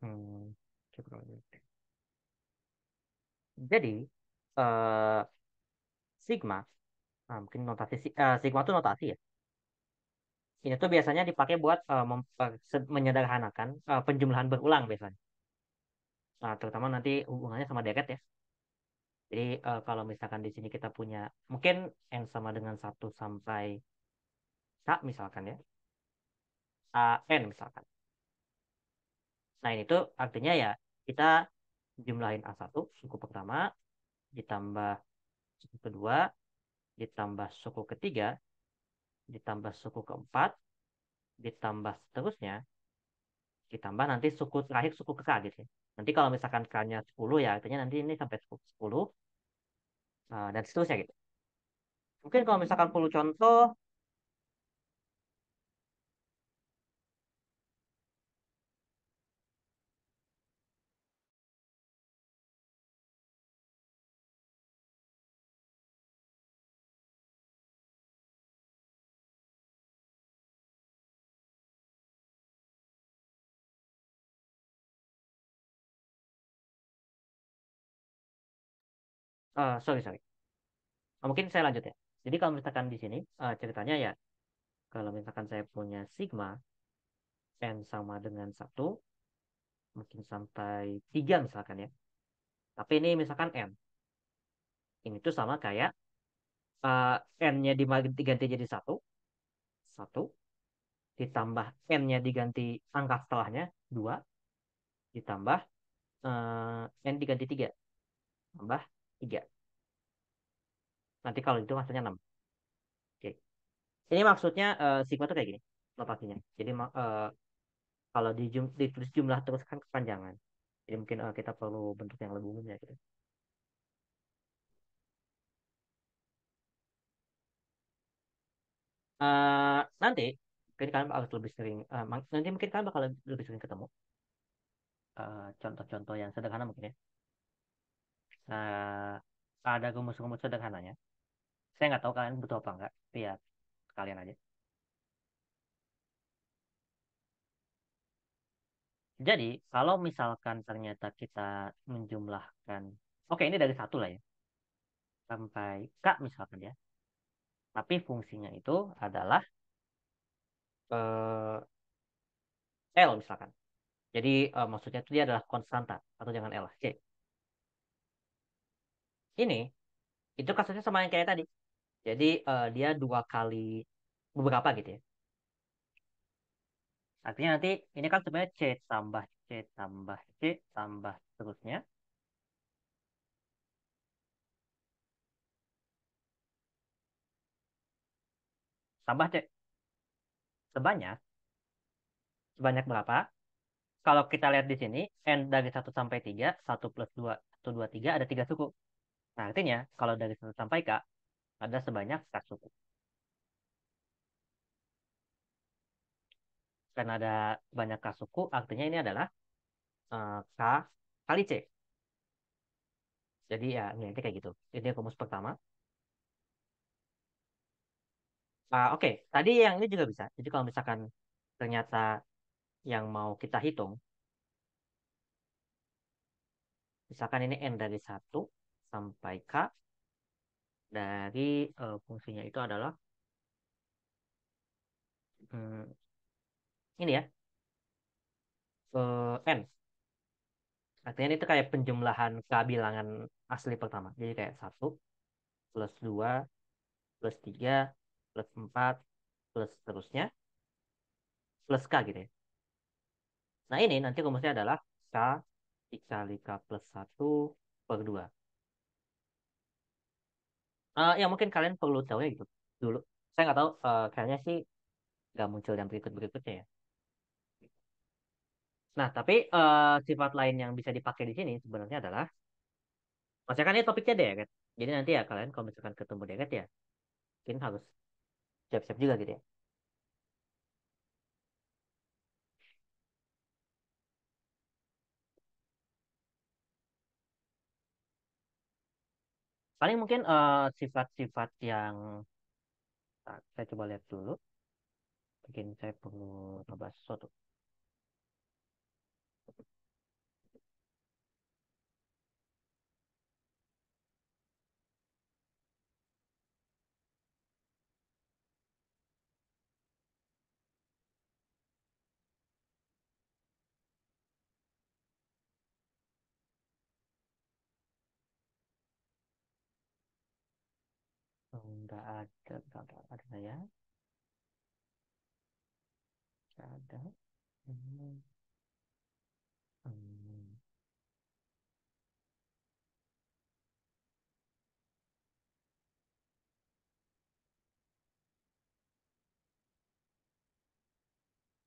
[SPEAKER 1] Hmm, coba lihat. Jadi, eh, Sigma, mungkin Sigma itu notasi ya. Ini tuh biasanya dipakai buat menyederhanakan penjumlahan berulang biasanya. Nah, terutama nanti hubungannya sama deret ya. Jadi kalau misalkan di sini kita punya mungkin n sama dengan 1 sampai K misalkan ya. N misalkan. Nah, ini tuh artinya ya kita jumlahin A1 suku pertama ditambah suku kedua, ditambah suku ketiga, ditambah suku keempat, ditambah seterusnya, ditambah nanti suku terakhir suku ke K gitu ya. Nanti kalau misalkan K-nya 10 ya artinya nanti ini sampai suku 10 dan seterusnya gitu. Mungkin kalau misalkan perlu contoh, sorry sorry. Mungkin saya lanjut ya. Jadi kalau misalkan di sini ceritanya ya, kalau misalkan saya punya sigma n sama dengan satu, mungkin sampai 3 misalkan ya. Tapi ini misalkan n. Ini tuh sama kayak eh, n-nya diganti jadi satu, satu, ditambah n-nya diganti angka setelahnya, 2, ditambah n diganti 3, tambah 3. Nanti kalau itu maksudnya 6. Oke. Ini maksudnya sigma tuh kayak gini notasinya. Jadi kalau ditulis jumlah terus kan kepanjangan. Jadi mungkin kita perlu bentuk yang lebih umum ya gitu. Nanti mungkin kalian harus lebih sering, nanti mungkin kalian bakal lebih sering ketemu contoh-contoh yang sederhana mungkin ya. Nah, ada rumus-rumus sederhananya. Saya nggak tahu kalian butuh apa enggak, tapi ya kalian aja. Jadi, kalau misalkan ternyata kita menjumlahkan, oke ini dari satu lah ya, sampai K misalkan ya, tapi fungsinya itu adalah eh, L misalkan. Jadi, maksudnya itu dia adalah konstanta, atau jangan L, C. Ini, itu kasusnya sama yang kayak tadi. Jadi, dia dua kali beberapa gitu ya. Artinya nanti, ini kan sebenarnya C tambah C tambah seterusnya, tambah C. Sebanyak, sebanyak berapa? Kalau kita lihat di sini, n dari satu sampai 3 1 plus 2 1, 2 3 ada 3 suku. Nah, artinya kalau dari satu sampai K, ada sebanyak 4 suku. Karena ada banyak K suku, artinya ini adalah K kali C. Jadi ya, ini kayak gitu. Ini rumus pertama. Oke, tadi yang ini juga bisa. Jadi kalau misalkan ternyata yang mau kita hitung, misalkan ini n dari satu sampai K, dari fungsinya itu adalah hmm, ini ya, n. Artinya itu kayak penjumlahan kebilangan asli pertama. Jadi kayak satu plus 2 plus 3 plus 4 plus seterusnya plus K gitu ya. Nah ini nanti rumusnya adalah K dikali K plus satu per 2. Ya mungkin kalian perlu tahu ya gitu dulu. Saya nggak tahu, kayaknya sih nggak muncul yang berikut-berikutnya ya. Nah, tapi sifat lain yang bisa dipakai di sini sebenarnya adalah, maksudnya kan ini topiknya deret. Jadi nanti ya kalian kalau misalkan ketemu deret ya, mungkin harus siap-siap juga gitu ya. Paling mungkin sifat-sifat yang saya coba lihat dulu. Mungkin saya perlu coba sesuatu. Enggak ada, enggak ada ya. Enggak ada. Hmm, hmm.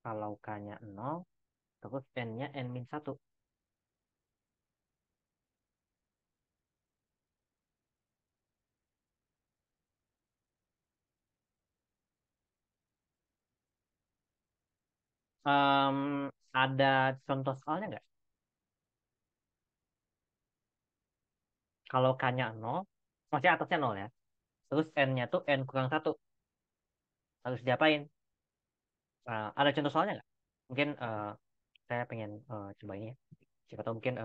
[SPEAKER 1] Kalau K-nya 0, terus N-nya N-1. Em, ada contoh soalnya nggak? Kalau K-nya 0, maksudnya atasnya 0 ya. Terus N-nya tuh N-1. Harus diapain? Ada contoh soalnya nggak? Mungkin saya pengen coba ini ya. Siapa tahu mungkin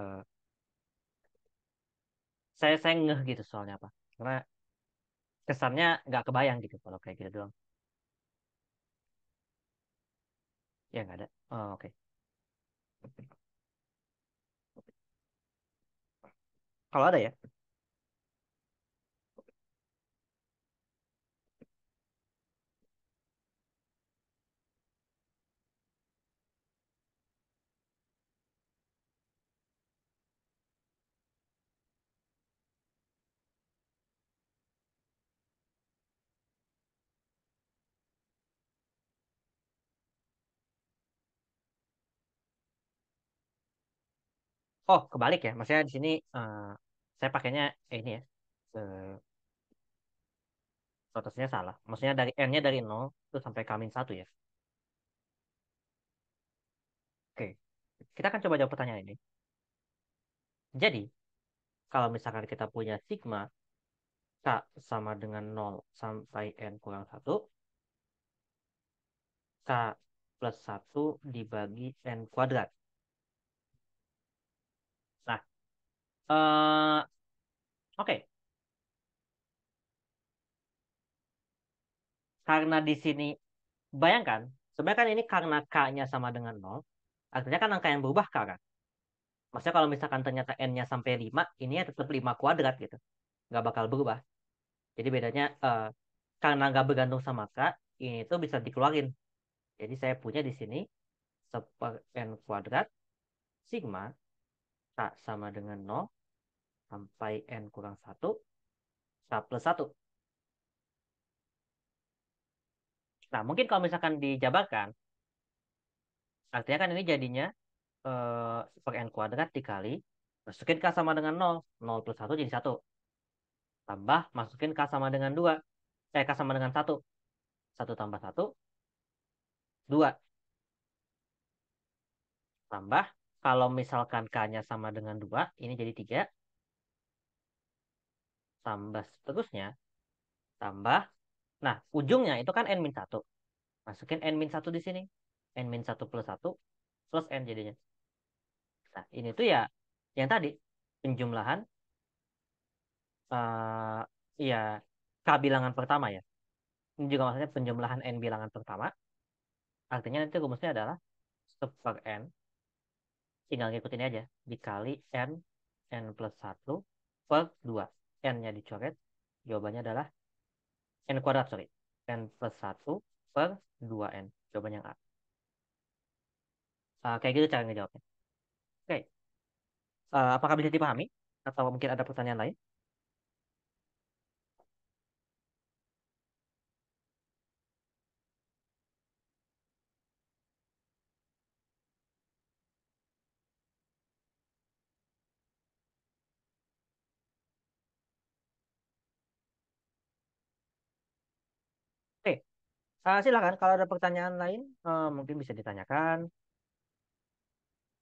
[SPEAKER 1] saya ngeh gitu soalnya apa. Karena kesannya nggak kebayang gitu kalau kayak gitu doang. Ya nggak ada. Oh, oke. Kalau ada ya. Oh, kebalik ya. Maksudnya di sini saya pakainya ini ya. Rotasinya salah. Maksudnya dari N-nya dari 0 terus sampai K-1 ya. Oke. Kita akan coba jawab pertanyaan ini. Jadi, kalau misalkan kita punya sigma K sama dengan 0 sampai N-1, K plus 1 dibagi N kuadrat. Nah, oke. Karena di sini, bayangkan, sebenarnya kan ini karena K-nya sama dengan 0, artinya kan angka yang berubah K kan. Maksudnya kalau misalkan ternyata N-nya sampai 5, ini ya tetap 5 kuadrat gitu. Nggak bakal berubah. Jadi bedanya karena nggak bergantung sama K, ini tuh bisa dikeluarin. Jadi saya punya di sini seper N kuadrat sigma K sama dengan 0 sampai N-1 K plus 1. Nah, mungkin kalau misalkan dijabarkan, artinya kan ini jadinya seper N kuadrat dikali, masukin K sama dengan 0. 0 plus 1 jadi 1. Tambah, masukin K sama dengan 2. K sama dengan 1. 1 tambah 1, 2. Tambah, kalau misalkan K-nya sama dengan 2, ini jadi 3. Tambah seterusnya. Tambah. Nah, ujungnya itu kan N-1. Masukin N-1 di sini. N-1 plus 1 plus N jadinya. Nah, ini tuh ya yang tadi. Penjumlahan. eh ya, K bilangan pertama ya. Ini juga maksudnya penjumlahan N bilangan pertama. Artinya nanti rumusnya adalah seper N. Tinggal ngikutin aja. Dikali N. N plus 1 per 2. N-nya dicoret. Jawabannya adalah N kuadrat, sorry. N plus 1 per 2N. Jawabannya A. Kayak gitu cara ngejawabnya. Oke. Apakah bisa dipahami? Atau mungkin ada pertanyaan lain? Oke. Silakan kalau ada pertanyaan lain, mungkin bisa ditanyakan.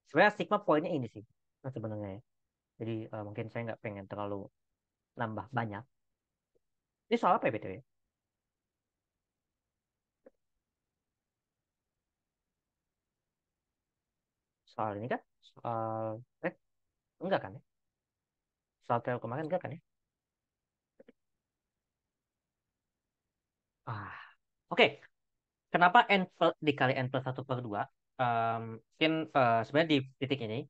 [SPEAKER 1] Sebenarnya Sigma poinnya ini sih. Sebenarnya ya. Jadi mungkin saya nggak pengen terlalu nambah banyak. Ini soal apa ya, BTW? Soal ini kan? Soal... enggak kan ya? Soal tel kemarin enggak kan ya? Ah, oke. Kenapa dikali N plus 1 per 2? Mungkin sebenarnya di titik ini,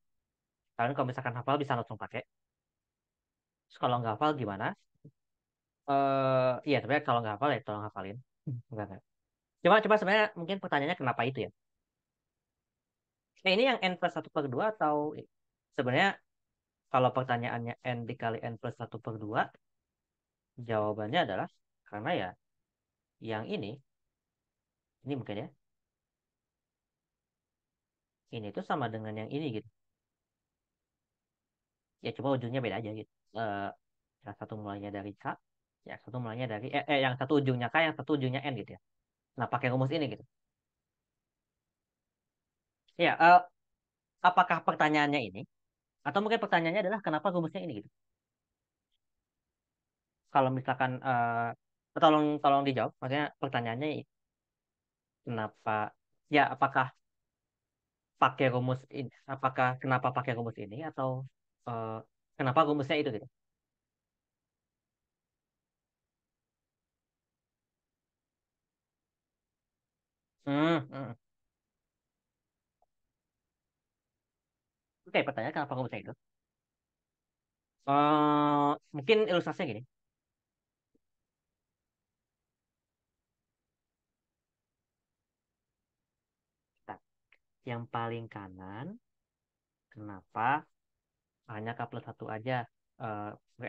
[SPEAKER 1] kalian kalau misalkan hafal bisa langsung pakai. Terus kalau nggak hafal gimana? Iya, sebenarnya kalau nggak hafal ya tolong hafalin. Enggak, enggak. Coba sebenarnya mungkin pertanyaannya kenapa itu ya? Ini yang N plus 1 per 2 atau sebenarnya kalau pertanyaannya N dikali N plus 1 per 2, jawabannya adalah karena ya yang ini mungkin ya. ini tuh sama dengan yang ini gitu. Ya cuma ujungnya beda aja gitu. Eh, yang satu mulainya dari K, yang satu mulainya dari yang satu ujungnya K, yang satu ujungnya N gitu ya. Nah, pakai rumus ini gitu. Ya, apakah pertanyaannya ini atau mungkin pertanyaannya adalah kenapa rumusnya ini gitu. Kalau misalkan tolong tolong dijawab, maksudnya pertanyaannya kenapa ya apakah pakai rumus ini, apakah kenapa pakai rumus ini atau eh, kenapa rumusnya itu gitu. Hmm. Oke, pertanyaan kenapa rumusnya itu? Mungkin ilustrasinya gini. Nah, yang paling kanan, kenapa hanya K plus satu aja?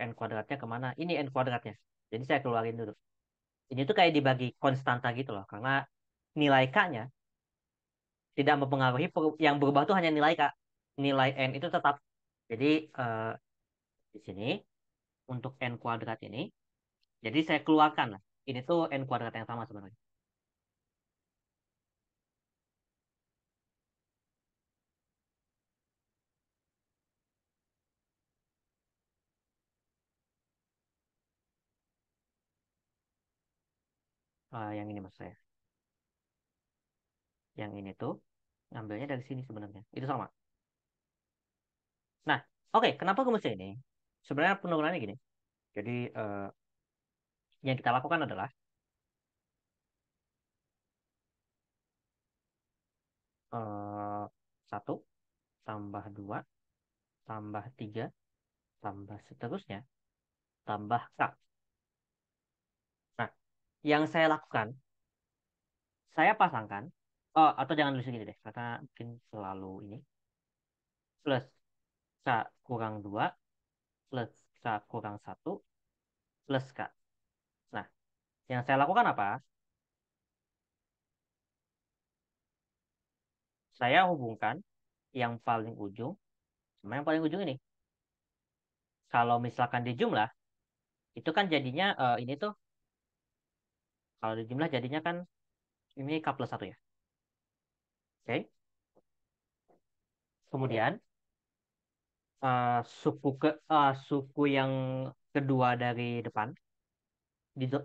[SPEAKER 1] N kuadratnya kemana? Ini N kuadratnya. Jadi saya keluarin dulu. Ini tuh kayak dibagi konstanta gitu loh. Karena nilai K-nya tidak mempengaruhi, yang berubah tuh hanya nilai K. Nilai N itu tetap. Jadi eh, di sini untuk N kuadrat ini, jadi saya keluarkan lah. Ini tuh N kuadrat yang sama sebenarnya. Yang ini mas saya. Yang ini tuh ngambilnya dari sini sebenarnya. Itu sama. Nah, oke, kenapa rumusnya ini? Sebenarnya penurunannya gini. Jadi yang kita lakukan adalah 1 tambah 2 tambah 3 tambah seterusnya tambah K. Nah, yang saya lakukan, saya pasangkan, oh, atau jangan dulu segini deh, karena mungkin selalu ini, plus K kurang 2 plus K kurang 1 plus K. Nah, yang saya lakukan apa? Saya hubungkan yang paling ujung sama yang paling ujung ini. Kalau misalkan di jumlah, itu kan jadinya ini tuh, kalau di jumlah jadinya kan ini K plus 1 ya. Oke. Kemudian suku yang kedua dari depan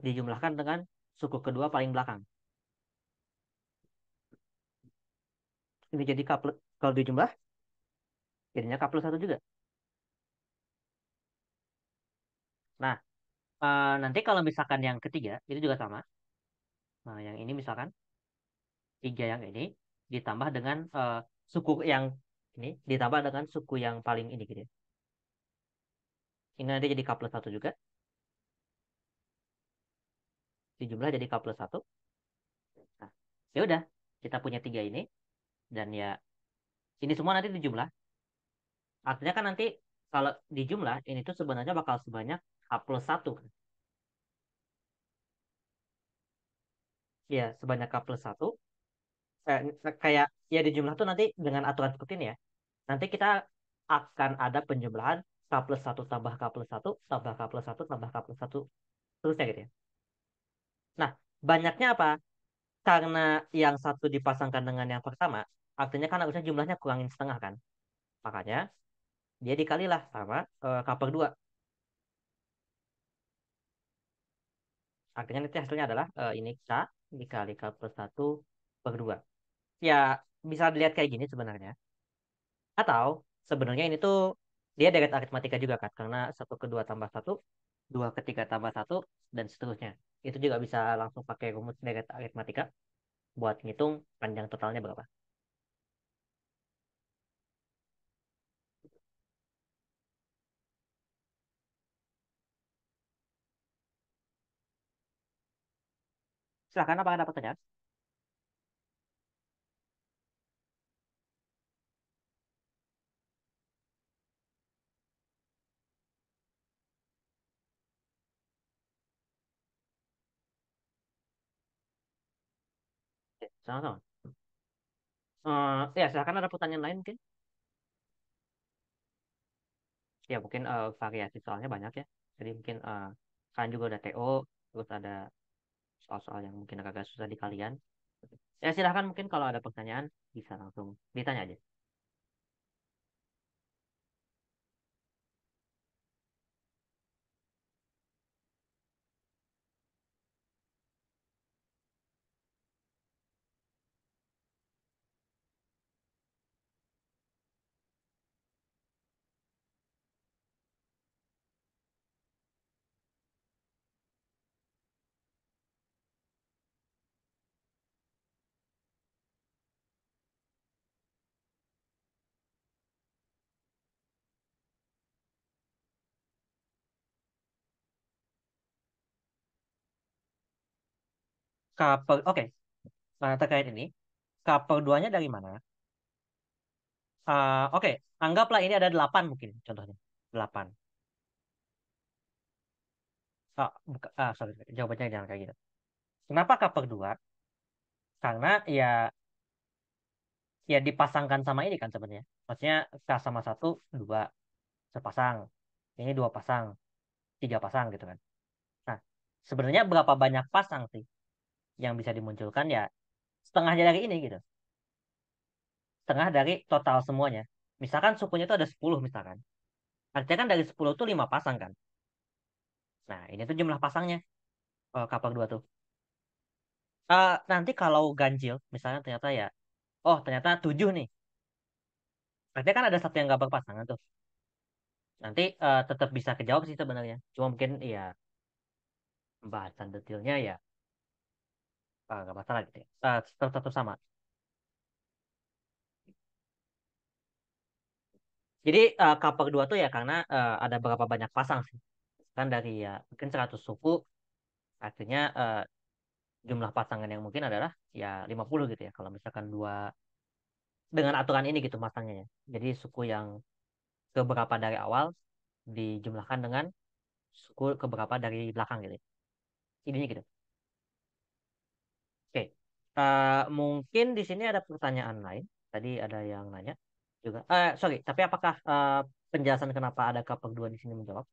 [SPEAKER 1] dijumlahkan dengan suku kedua paling belakang. Ini jadi K plus, kalau dijumlah jadinya K plus 1 juga. Nah, nanti kalau misalkan yang ketiga itu juga sama. Nah, yang ini misalkan tiga yang ini ditambah dengan suku yang ini ditambah dengan suku yang paling ini gitu ya. Ini nanti jadi K plus 1 juga. Dijumlah jadi K plus 1. Nah, ya udah, kita punya tiga ini dan ya ini semua nanti dijumlah. Artinya kan nanti kalau dijumlah ini tuh sebenarnya bakal sebanyak K plus 1. Ya, sebanyak K plus 1. Kayak ya dijumlah tuh nanti dengan aturan seperti ini ya. Nanti kita akan ada penjumlahan K plus 1 tambah K plus 1 tambah K plus 1 tambah K plus 1 terusnya gitu ya. Nah, banyaknya apa? Karena yang satu dipasangkan dengan yang pertama, artinya kan harusnya jumlahnya kurangin setengah kan. Makanya dia dikalilah sama K per 2. Artinya nanti hasilnya adalah ini K dikali K plus 1 per 2. Ya, bisa dilihat kayak gini sebenarnya. Atau sebenarnya ini tuh dia deret aritmatika juga kan. Karena satu ke 2 tambah satu, 2 ke 3 tambah satu, dan seterusnya. Itu juga bisa langsung pakai rumus deret aritmatika buat ngitung panjang totalnya berapa. Silahkan apa ada pertanyaan? Oke, sama-sama. Ya, silakan ada pertanyaan lain mungkin. Ya, mungkin variasi soalnya banyak ya. Jadi mungkin kalian juga ada TO, terus ada soal-soal yang mungkin agak susah di kalian. Ya, silahkan mungkin kalau ada pertanyaan bisa langsung ditanya aja. Oke. Nah, terkait ini, couple duanya dari mana? Oke, anggaplah ini ada 8 mungkin contohnya. 8. Sorry, jawabannya jangan kayak gitu. Kenapa couple dua? Karena ya dipasangkan sama ini kan sebenarnya. Maksudnya K sama satu dua sepasang. Ini dua pasang, tiga pasang gitu kan. Nah, sebenarnya berapa banyak pasang sih yang bisa dimunculkan ya setengahnya dari ini gitu. Setengah dari total semuanya. Misalkan sukunya itu ada 10 misalkan. Artinya kan dari 10 tuh 5 pasang kan. Nah, ini tuh jumlah pasangnya couple dua tuh. Nanti kalau ganjil, misalnya ternyata ya, oh ternyata 7 nih. Artinya kan ada satu yang gak berpasangan tuh. Nanti tetap bisa kejawab sih sebenarnya. Cuma mungkin ya pembahasan detailnya ya nggak masalah gitu ya. Tetap sama. Jadi couple dua tuh ya karena ada berapa banyak pasang sih. Kan dari ya mungkin 100 suku, artinya jumlah pasangan yang mungkin adalah ya 50 gitu ya. Kalau misalkan dua dengan aturan ini gitu masangnya ya. Jadi suku yang keberapa dari awal dijumlahkan dengan suku keberapa dari belakang gitu ya. Idenya gitu. Oke. Mungkin di sini ada pertanyaan lain. Tadi ada yang nanya juga. Sorry, tapi apakah penjelasan kenapa ada couple dua di sini menjawab?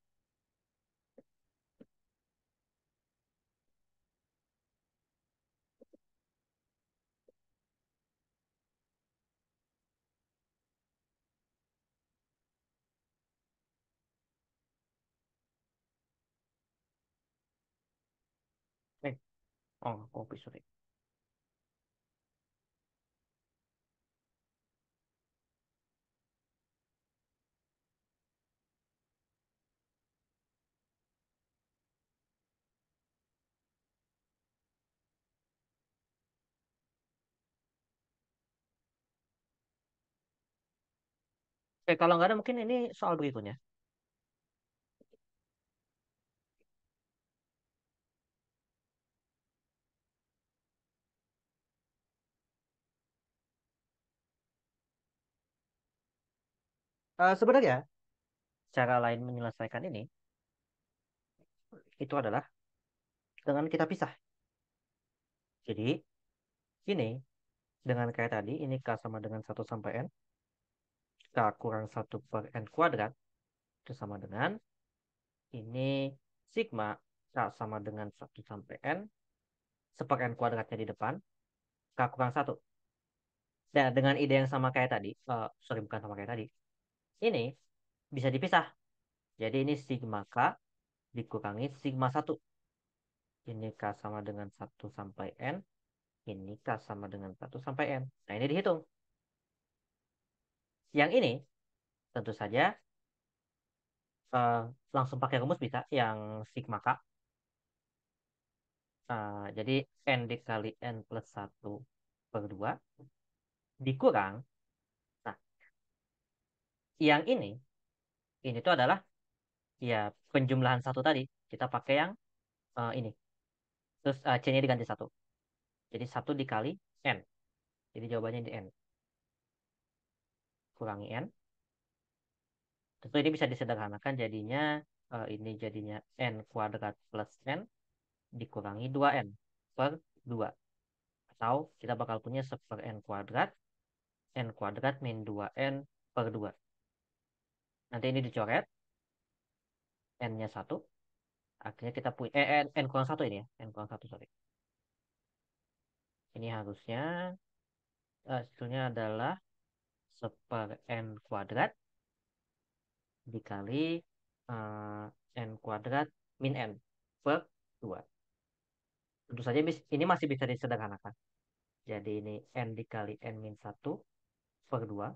[SPEAKER 1] Eh, oh, kopi sorry. Kalau nggak ada mungkin ini soal berikutnya. Sebenarnya cara lain menyelesaikan ini itu adalah dengan kita pisah. Jadi ini dengan kayak tadi ini K sama dengan satu sampai N, K kurang satu per N kuadrat itu sama dengan ini sigma K sama dengan satu sampai N seper N kuadratnya di depan K kurang satu. Dan dengan ide yang sama kayak tadi, sorry bukan sama kayak tadi, ini bisa dipisah. Jadi ini sigma K dikurangi sigma satu. Ini K sama dengan satu sampai N. Ini K sama dengan satu sampai N. Nah ini dihitung. Yang ini tentu saja eh, langsung pakai rumus bisa. Yang sigma K. Jadi N dikali N plus satu per 2 dikurang. Nah yang ini tuh adalah ya penjumlahan satu tadi. Kita pakai yang ini. Terus C-nya diganti satu. Jadi satu dikali N. Jadi jawabannya di N. Kurangi N. Tentu ini bisa disederhanakan jadinya ini jadinya N kuadrat plus N dikurangi 2N per 2. Atau kita bakal punya 1 per N kuadrat N kuadrat min 2N per 2. Nanti ini dicoret, N-nya 1. Akhirnya kita punya, N kurang 1 ini ya. N kurang 1, sorry. Ini harusnya, hasilnya adalah seper N kuadrat dikali eh, N kuadrat min N per 2. Tentu saja ini masih bisa disederhanakan. Jadi ini N dikali N min 1 per 2.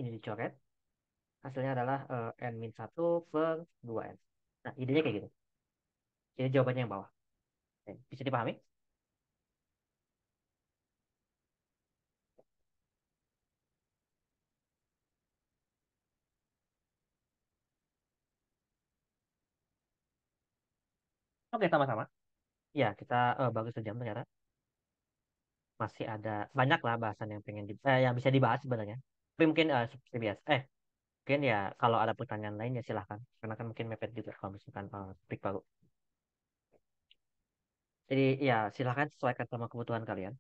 [SPEAKER 1] Ini dicoret. Hasilnya adalah N min 1 per 2N. Nah, idenya kayak gitu. Jadi jawabannya yang bawah. Oke, bisa dipahami? Oke, sama-sama. Ya, kita baru sejam ternyata. Masih ada banyak lah bahasan yang yang bisa dibahas sebenarnya. Tapi mungkin seperti biasa. Mungkin ya kalau ada pertanyaan lain ya silahkan. Karena kan mungkin mepet juga kalau misalkan topik baru. Jadi ya silahkan sesuaikan sama kebutuhan kalian.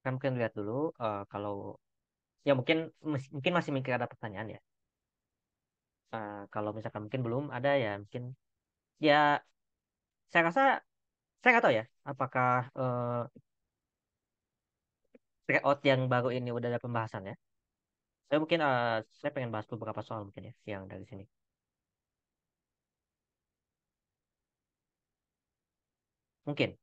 [SPEAKER 1] Kan mungkin lihat dulu kalau ya mungkin masih mikir ada pertanyaan ya. Kalau misalkan mungkin belum ada ya mungkin ya saya rasa saya nggak tahu ya apakah tryout yang baru ini udah ada pembahasannya. Saya pengen bahas beberapa soal mungkin ya yang dari sini. Mungkin.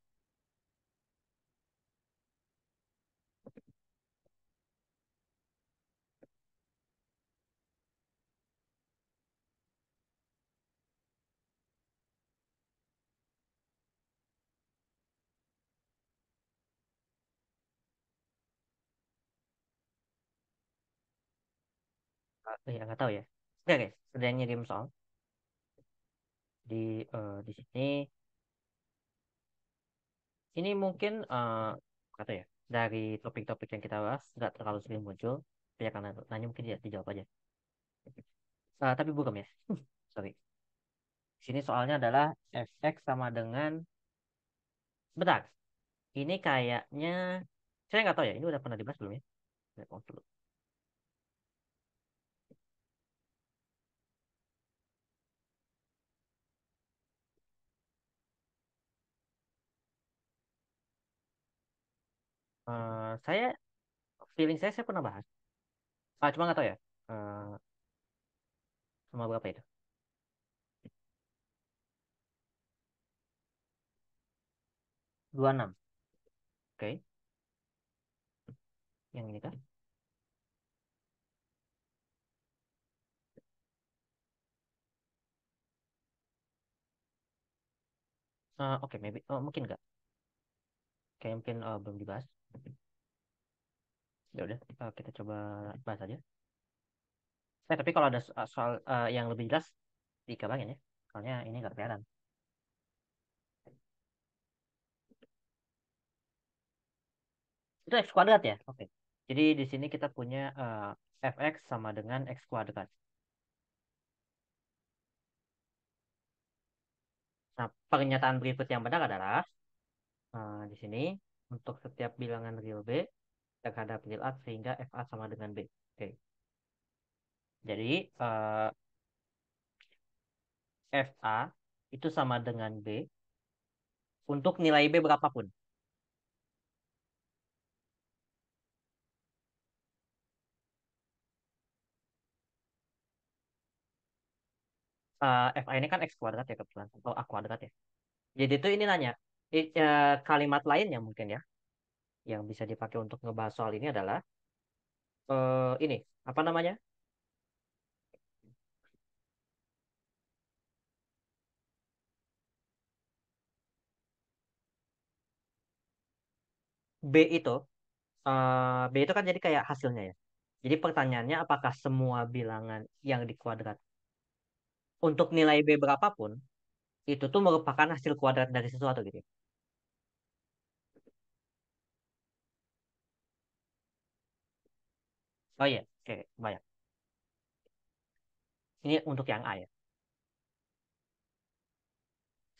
[SPEAKER 1] Ya nggak tahu ya. Oke, oke. Sedang ngirim soal di sini. Ini mungkin kata ya dari topik-topik yang kita bahas nggak terlalu sering muncul. Ya karena nanya mungkin ya dijawab aja. Tapi bukan ya. Sorry. Di sini soalnya adalah fx sama dengan bentar. Ini kayaknya saya nggak tahu ya. Ini udah pernah dibahas belum ya? Saya mau dulu. Saya feeling saya pernah bahas. Cuma nggak tahu ya. Eh, Sama berapa itu? 26. Oke. Yang ini kan? Oke, maybe. Oh, mungkin nggak. Kayak mungkin belum dibahas. Ya udah, kita coba bahas aja. Tapi kalau ada soal yang lebih jelas dikabarin ya. Soalnya ini nggak kelihatan. Itu x kuadrat ya? Oke. Jadi di sini kita punya fx sama dengan x kuadrat. Nah, pernyataan berikut yang benar adalah di sini untuk setiap bilangan real B terhadap real A sehingga FA sama dengan B. Oke. Jadi FA itu sama dengan B untuk nilai B berapapun. FA ini kan X kuadrat ya kebetulan, atau A kuadrat ya. Jadi itu ini nanya, kalimat lainnya mungkin ya, yang bisa dipakai untuk ngebahas soal ini adalah, ini, apa namanya? B itu, B itu kan jadi kayak hasilnya ya. Jadi pertanyaannya apakah semua bilangan yang dikuadrat untuk nilai B berapapun, itu tuh merupakan hasil kuadrat dari sesuatu gitu ya. Oh iya, oke, banyak. Ini untuk yang A ya.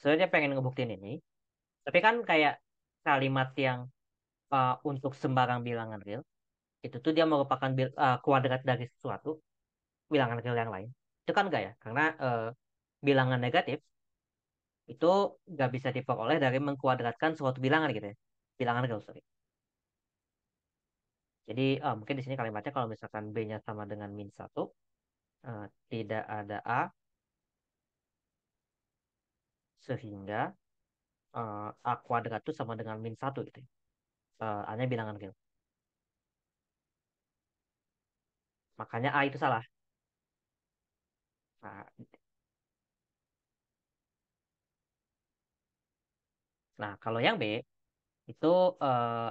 [SPEAKER 1] Sebenarnya pengen ngebuktiin ini, tapi kan kayak kalimat yang untuk sembarang bilangan real, itu tuh dia merupakan kuadrat dari sesuatu, bilangan real yang lain. Itu kan enggak ya, karena bilangan negatif itu nggak bisa diperoleh dari mengkuadratkan suatu bilangan gitu ya. Bilangan real, sorry. Jadi mungkin di sini kalimatnya kalau misalkan B-nya sama dengan min satu, tidak ada A, sehingga A kuadrat itu sama dengan min satu gitu ya. A-nya bilangan real. Makanya A itu salah. Nah, nah, kalau yang B, itu eh,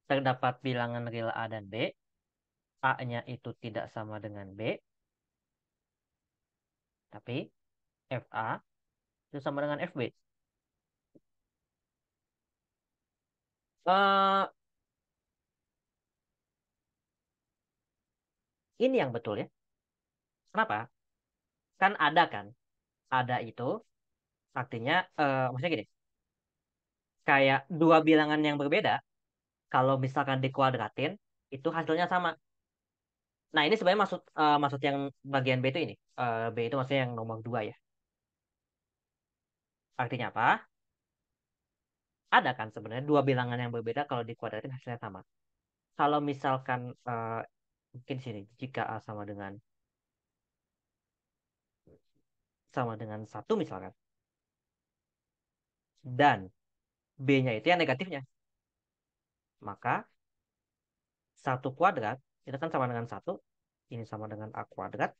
[SPEAKER 1] terdapat bilangan real A dan B. A-nya itu tidak sama dengan B, tapi FA itu sama dengan FB. Eh ini yang betul ya. Kenapa? Kan ada kan. Ada itu artinya, maksudnya gini, kayak dua bilangan yang berbeda, kalau misalkan dikuadratin, itu hasilnya sama. Nah, ini sebenarnya maksud yang bagian B itu ini. B itu maksudnya yang nomor dua ya. Artinya apa? Ada kan sebenarnya dua bilangan yang berbeda kalau dikuadratin hasilnya sama. Kalau misalkan mungkin sini jika A sama dengan satu misalkan, dan B-nya itu yang negatifnya, maka satu kuadrat itu kan sama dengan satu, ini sama dengan A kuadrat,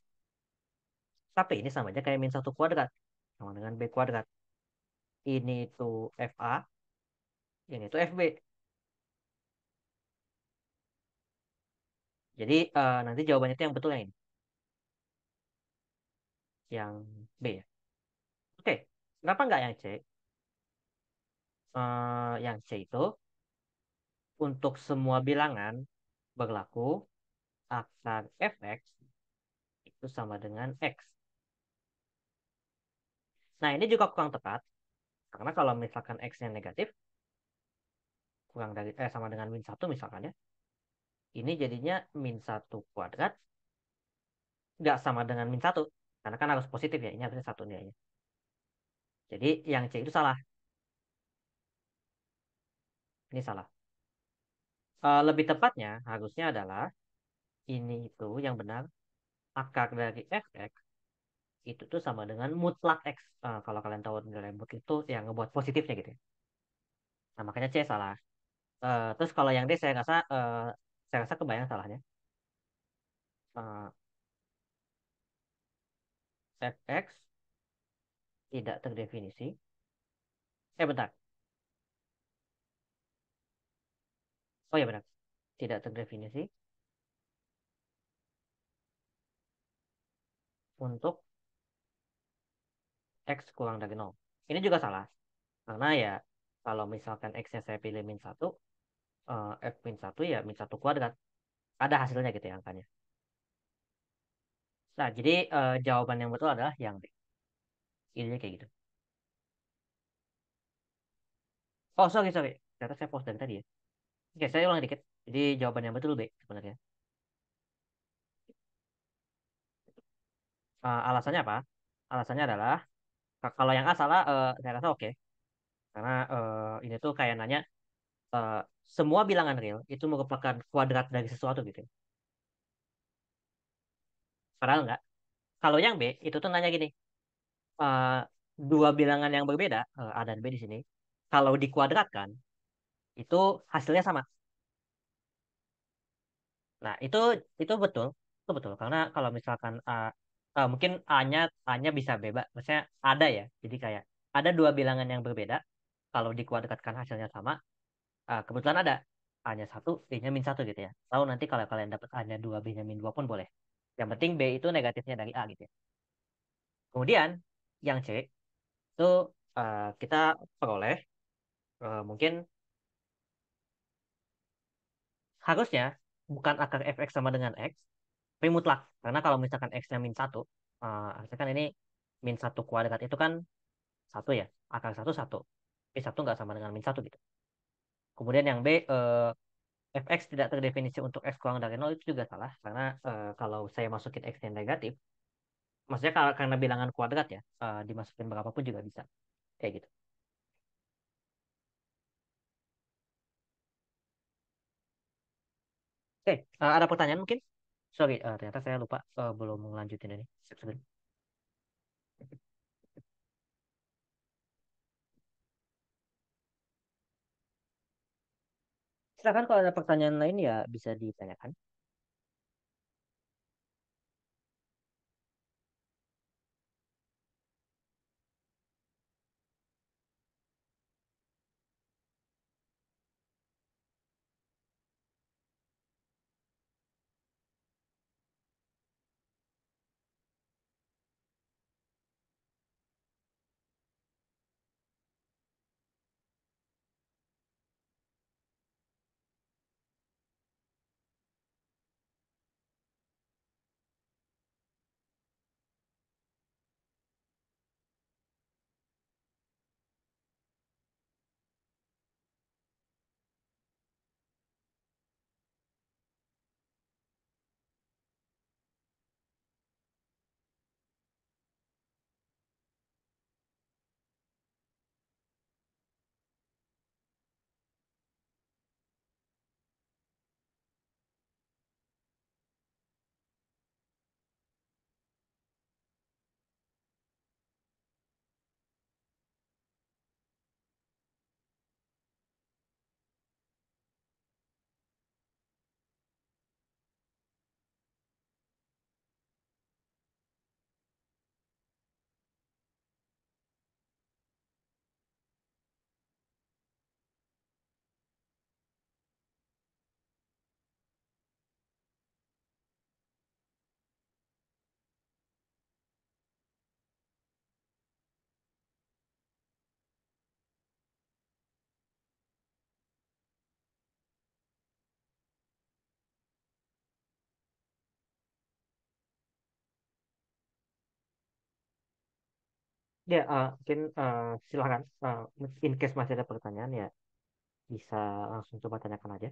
[SPEAKER 1] tapi ini sama aja kayak min satu kuadrat, sama dengan B kuadrat. Ini itu FA, ini itu FB. Jadi nanti jawabannya itu yang betul yang ini, yang B ya. Oke, kenapa nggak yang C? Yang C itu untuk semua bilangan berlaku akar fx itu sama dengan x. Nah, ini juga kurang tepat, karena kalau misalkan x-nya negatif, kurang dari sama dengan min satu misalkan ya, ini jadinya min satu kuadrat nggak sama dengan min satu, karena kan harus positif ya, ini harusnya satu nilainya. Jadi yang C itu salah, ini salah. Lebih tepatnya harusnya adalah ini itu yang benar, akar dari fx itu tuh sama dengan mutlak x. Kalau kalian tahu nilai mutlak itu yang ngebuat positifnya gitu ya. Nah, makanya C salah. Terus kalau yang D saya rasa kebayang salahnya. Eh, fx tidak terdefinisi. Bentar. Oh ya benar. Tidak terdefinisi untuk x kurang dari nol. Ini juga salah. Karena ya kalau misalkan x-nya saya pilih min satu, f min satu ya min satu kuadrat. Ada hasilnya gitu ya angkanya. Nah, jadi jawaban yang betul adalah yang B. Ininya kayak gitu. Oh, sorry, sorry. Ternyata saya post dari tadi ya. Oke, saya ulang dikit. Jadi jawaban yang betul B sebenarnya. Alasannya apa? Alasannya adalah, kalau yang A salah, saya rasa oke. Karena ini tuh kayak nanya, eh, semua bilangan real itu merupakan kuadrat dari sesuatu gitu ya. Padahal enggak. Kalau yang B itu tuh nanya gini, eh, dua bilangan yang berbeda, A dan B di sini, kalau dikuadratkan itu hasilnya sama. Nah, itu betul. Itu betul karena kalau misalkan mungkin A-nya bisa bebas, maksudnya ada ya. Jadi kayak ada dua bilangan yang berbeda, kalau dikuadratkan hasilnya sama, kebetulan ada A-nya satu, B-nya min satu gitu ya. Tahu nanti kalau kalian dapat A-nya dua, B-nya min dua pun boleh. Yang penting B itu negatifnya dari A gitu ya. Kemudian yang C itu kita peroleh mungkin harusnya bukan akar fx sama dengan x, tapi mutlak. Karena kalau misalkan x-nya min satu, harusnya kan ini min satu kuadrat itu kan satu ya, akar satu satu. Tapi satu nggak sama dengan min satu gitu. Kemudian yang B, fx tidak terdefinisi untuk x kurang dari nol itu juga salah. Karena kalau saya masukin x yang negatif, maksudnya kalau karena bilangan kuadrat ya, dimasukin berapapun juga bisa. Kayak gitu. Oke, ada pertanyaan mungkin? Sorry, ternyata saya lupa belum melanjutin ini. Sebentar. Silakan kalau ada pertanyaan lain ya bisa ditanyakan. Ya, mungkin silakan. In case masih ada pertanyaan ya bisa langsung coba tanyakan aja.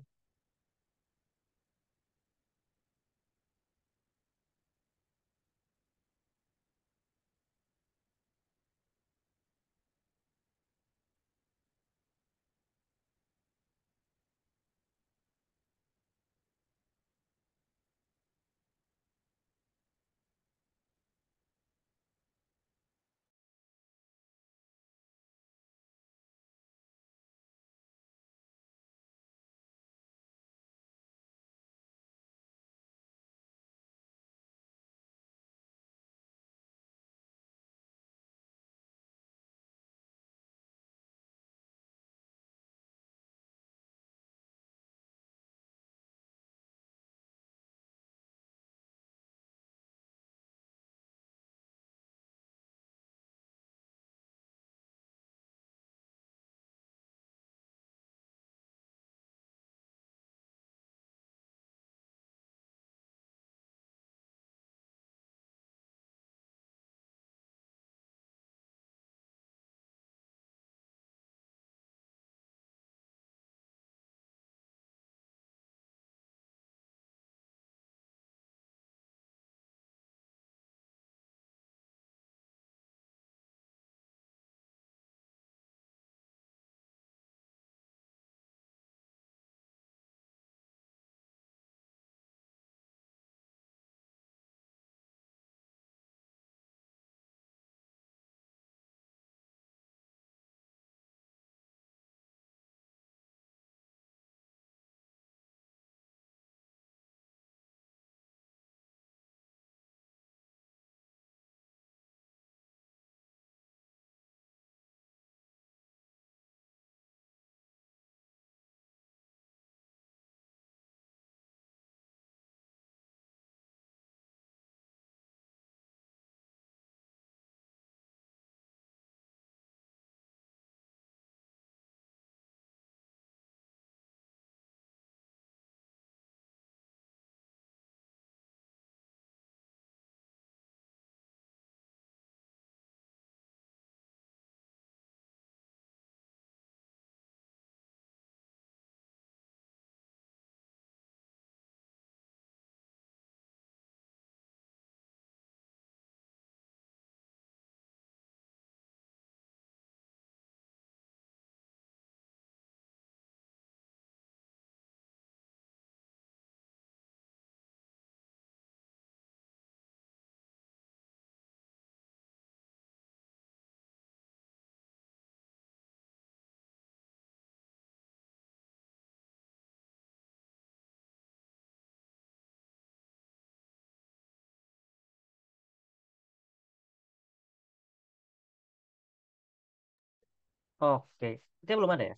[SPEAKER 1] Oke, itu belum ada ya?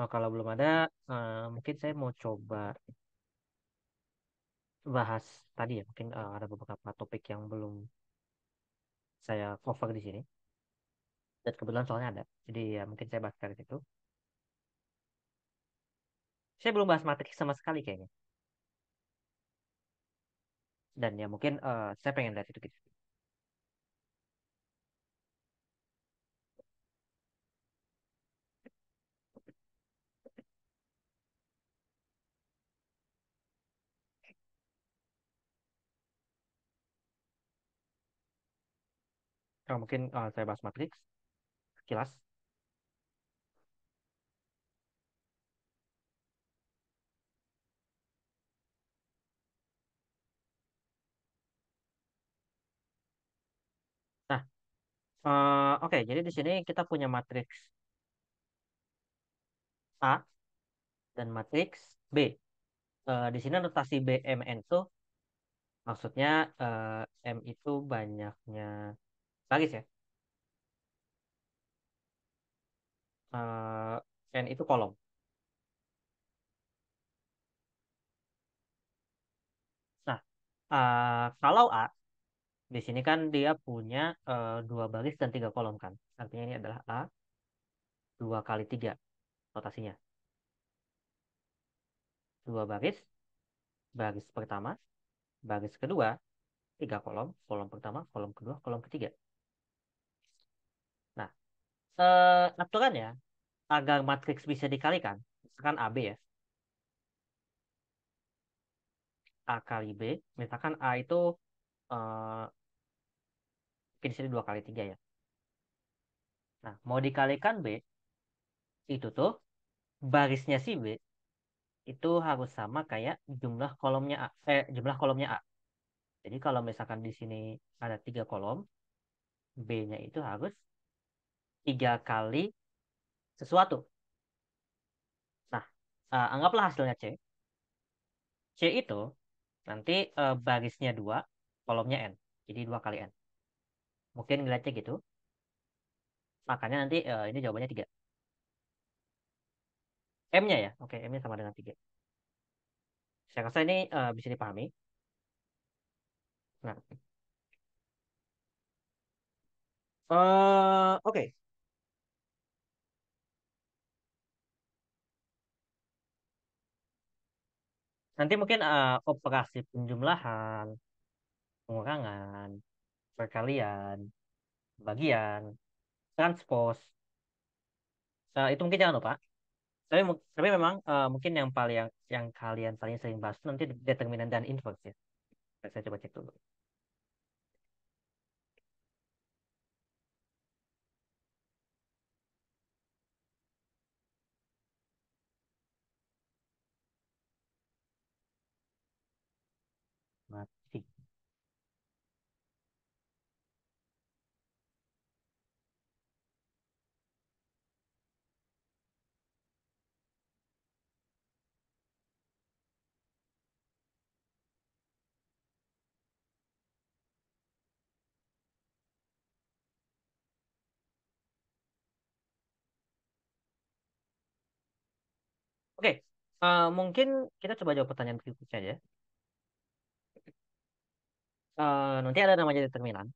[SPEAKER 1] Oh, kalau belum ada, mungkin saya mau coba bahas tadi ya. Mungkin ada beberapa topik yang belum saya cover di sini. Dan kebetulan soalnya ada. Jadi ya mungkin saya bahas dari situ. Saya belum bahas matrik sama sekali kayaknya. Dan ya mungkin saya pengen lihat itu gitu. Mungkin saya bahas matriks sekilas. Nah, oke, jadi di sini kita punya matriks A dan matriks B. Di sini notasi BMN itu maksudnya M itu banyaknya baris ya. N itu kolom. Nah, kalau A di sini kan dia punya dua baris dan tiga kolom kan. Artinya ini adalah A dua kali tiga notasinya. Dua baris, baris pertama, baris kedua, tiga kolom, kolom pertama, kolom kedua, kolom ketiga. Nah, aturannya agar matriks bisa dikalikan, misalkan AB ya, A kali B, misalkan A itu eh mungkin di sini dua kali tiga ya. Nah, mau dikalikan B, itu tuh barisnya si B itu harus sama kayak jumlah kolomnya A, jumlah kolomnya A. Jadi kalau misalkan di sini ada tiga kolom, B-nya itu harus tiga kali sesuatu. Nah, anggaplah hasilnya C. C itu nanti barisnya dua, kolomnya N. Jadi dua kali N. Mungkin ngeliatnya gitu. Makanya nanti ini jawabannya tiga. M-nya ya. Oke, M-nya sama dengan tiga. Saya rasa ini bisa dipahami. Nah, oke. Nanti mungkin operasi penjumlahan, pengurangan, perkalian, bagian, transpose. Itu mungkin jangan lupa. Tapi memang mungkin yang paling yang kalian paling sering bahas itu nanti determinan dan inverse ya. Saya coba cek dulu. Mati. Oke, mungkin kita coba jawab pertanyaan berikutnya aja. Nanti ada namanya determinan.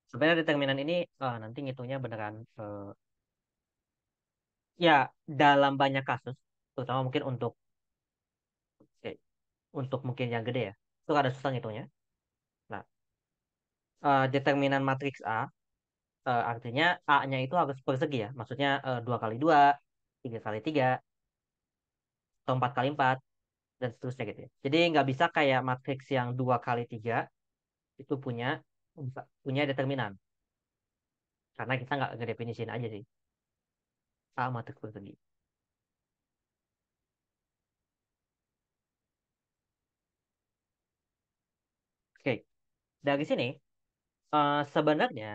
[SPEAKER 1] Sebenarnya determinan ini nanti ngitungnya beneran ya dalam banyak kasus, terutama mungkin eh, untuk mungkin yang gede ya, itu ada susah ngitungnya. Nah, determinan matriks A artinya A-nya itu harus persegi ya, maksudnya dua kali dua, tiga kali tiga, atau empat kali empat dan seterusnya gitu ya. Jadi nggak bisa kayak matriks yang dua kali tiga itu punya determinan, karena kita nggak ngedefinisiin aja sih A matriks persegi. Oke, dari sini sebenarnya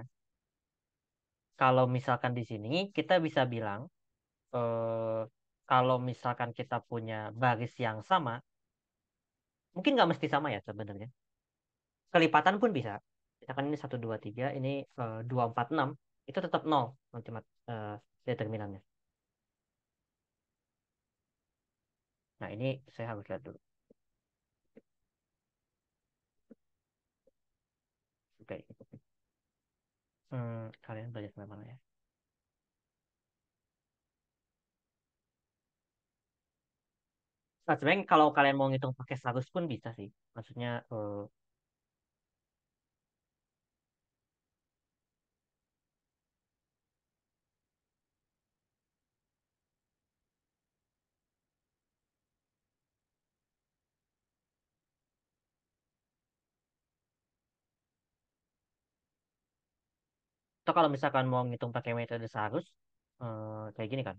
[SPEAKER 1] kalau misalkan di sini kita bisa bilang eh, kalau misalkan kita punya baris yang sama, mungkin nggak mesti sama ya sebenarnya. Kelipatan pun bisa. Misalkan ini satu 2 3 ini 2 4 6 itu tetap nol nanti, Mat. determinannya. Nah, ini saya harus lihat dulu. Oke. Kalian belajar sampai mana ya? Nah, sebenarnya kalau kalian mau ngitung pakai 100 pun bisa sih. Maksudnya, atau kalau misalkan mau ngitung pakai metode seharus, kayak gini kan.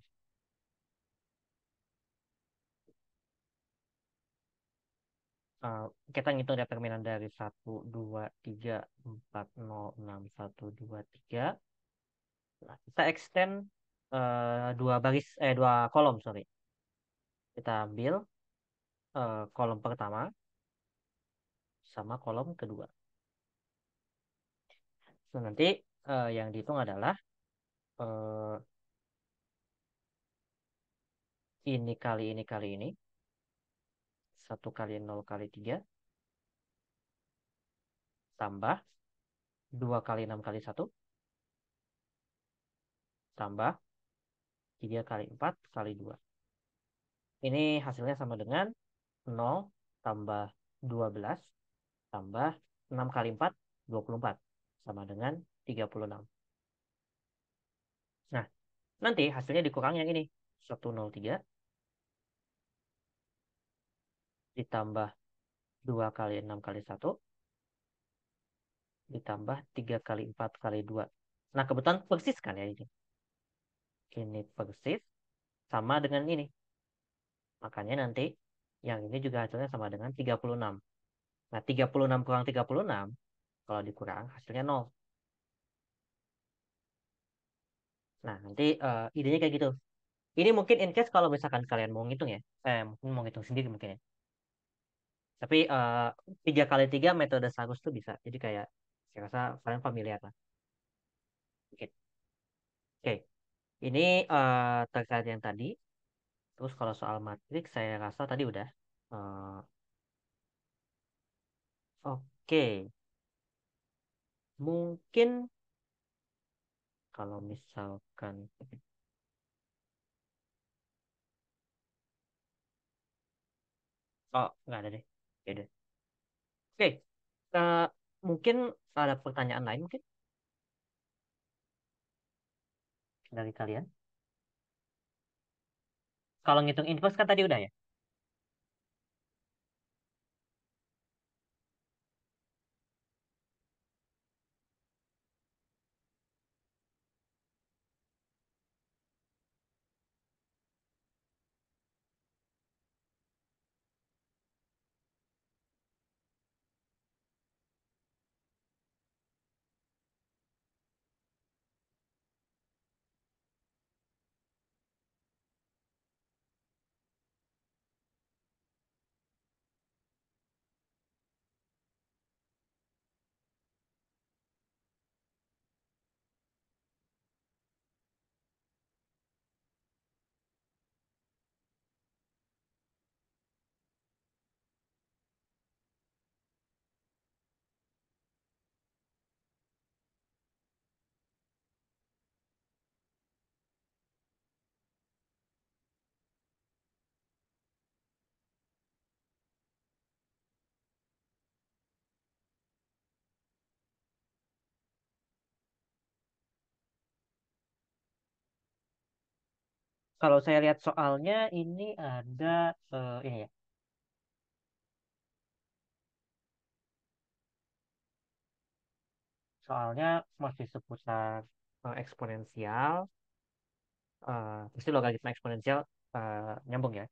[SPEAKER 1] Eh, Kita ngitung determinan dari 1, 2, 3, 4, 0, 6, 1, 2, 3. Nah, kita extend dua kolom, sorry. Kita ambil kolom pertama sama kolom kedua. So, nanti yang dihitung adalah eh, ini kali ini kali ini. 1 kali 0 kali 3 tambah 2 kali 6 kali 1 tambah 3 kali 4 kali 2. Ini hasilnya sama dengan 0 tambah 12 tambah 6 kali 4 24 sama dengan 36. Nah, nanti hasilnya dikurang yang ini. 103 ditambah 2 kali 6 kali 1 ditambah 3 kali 4 kali 2. Nah, kebetulan persis kan ya ini. Ini persis sama dengan ini. Makanya nanti yang ini juga hasilnya sama dengan 36. Nah, 36 kurang 36, kalau dikurang hasilnya 0. Nah, nanti idenya kayak gitu. Ini mungkin in case kalau misalkan kalian mau ngitung ya. Mungkin mau ngitung sendiri mungkin ya. Tapi 3 kali 3 metode Sagus tuh bisa. Jadi kayak saya rasa kalian familiar lah. Oke. Oke. Ini terkait yang tadi. Terus kalau soal matrik saya rasa tadi udah. Eh, oke. Mungkin kalau misalkan. Oh, nggak ada deh. Oke deh. Oke. Eh, Mungkin ada pertanyaan lain mungkin dari kalian. Kalau ngitung inverse kan tadi udah ya. Kalau saya lihat soalnya ini ada ini ya. Soalnya masih seputar eksponensial, pasti logaritma eksponensial nyambung ya.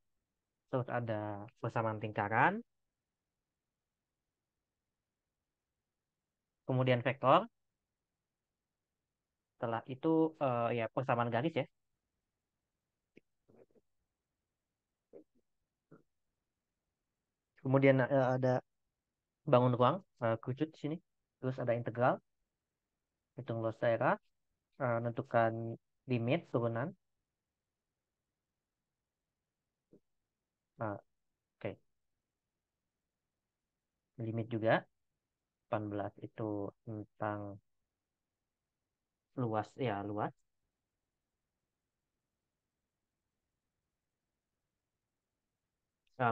[SPEAKER 1] Terus ada persamaan lingkaran, kemudian vektor, setelah itu ya persamaan garis ya. Kemudian ada bangun ruang, kerucut di sini. Terus ada integral, hitung Lossera, menentukan limit turunan. Nah, oke, limit juga 18 itu tentang luas ya, luas.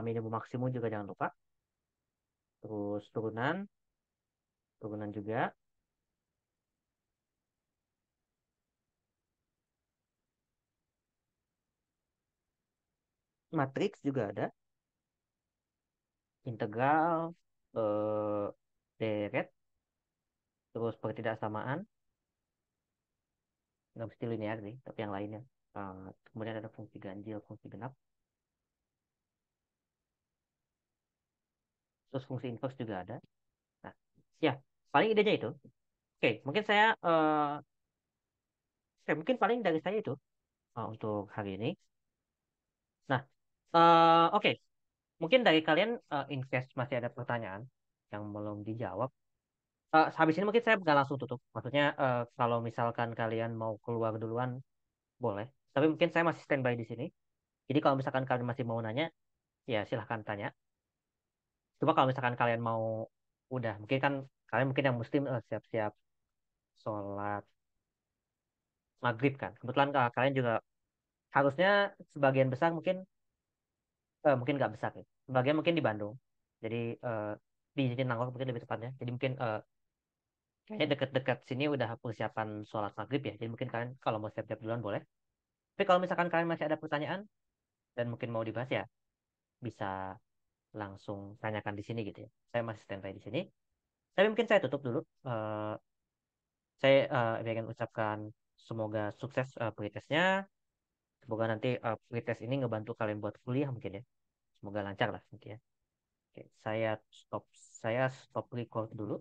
[SPEAKER 1] Minimum maksimum juga jangan lupa. Terus turunan, turunan juga. Matriks juga ada. Integral, deret, terus pertidaksamaan. Nggak mesti linear sih, tapi yang lainnya. Kemudian ada fungsi ganjil, fungsi genap. Terus fungsi inverse juga ada. Nah, ya, paling idenya itu. Oke, mungkin saya, oke, mungkin paling dari saya itu untuk hari ini. Nah, oke, mungkin dari kalian invest masih ada pertanyaan yang belum dijawab. Habis ini mungkin saya nggak langsung tutup. Maksudnya kalau misalkan kalian mau keluar duluan, boleh. Tapi mungkin saya masih standby di sini. Jadi kalau misalkan kalian masih mau nanya, ya silahkan tanya. Coba kalau misalkan kalian mau, udah, mungkin kan kalian mungkin yang muslim siap-siap sholat maghrib kan. Kebetulan kalian juga harusnya sebagian besar mungkin, mungkin nggak besar ya. Sebagian mungkin di Bandung. Jadi di Jatinangor mungkin lebih tepatnya. Jadi mungkin kayaknya deket-deket sini udah persiapan sholat maghrib ya. Jadi mungkin kalian kalau mau siap-siap duluan boleh. Tapi kalau misalkan kalian masih ada pertanyaan dan mungkin mau dibahas ya, bisa langsung tanyakan di sini gitu ya. Saya masih standby di sini. Tapi mungkin saya tutup dulu. Saya ingin ucapkan semoga sukses pretestnya. Semoga nanti pretest ini ngebantu kalian buat kuliah mungkin ya. Semoga lancar lah mungkin ya. Oke, saya stop record dulu.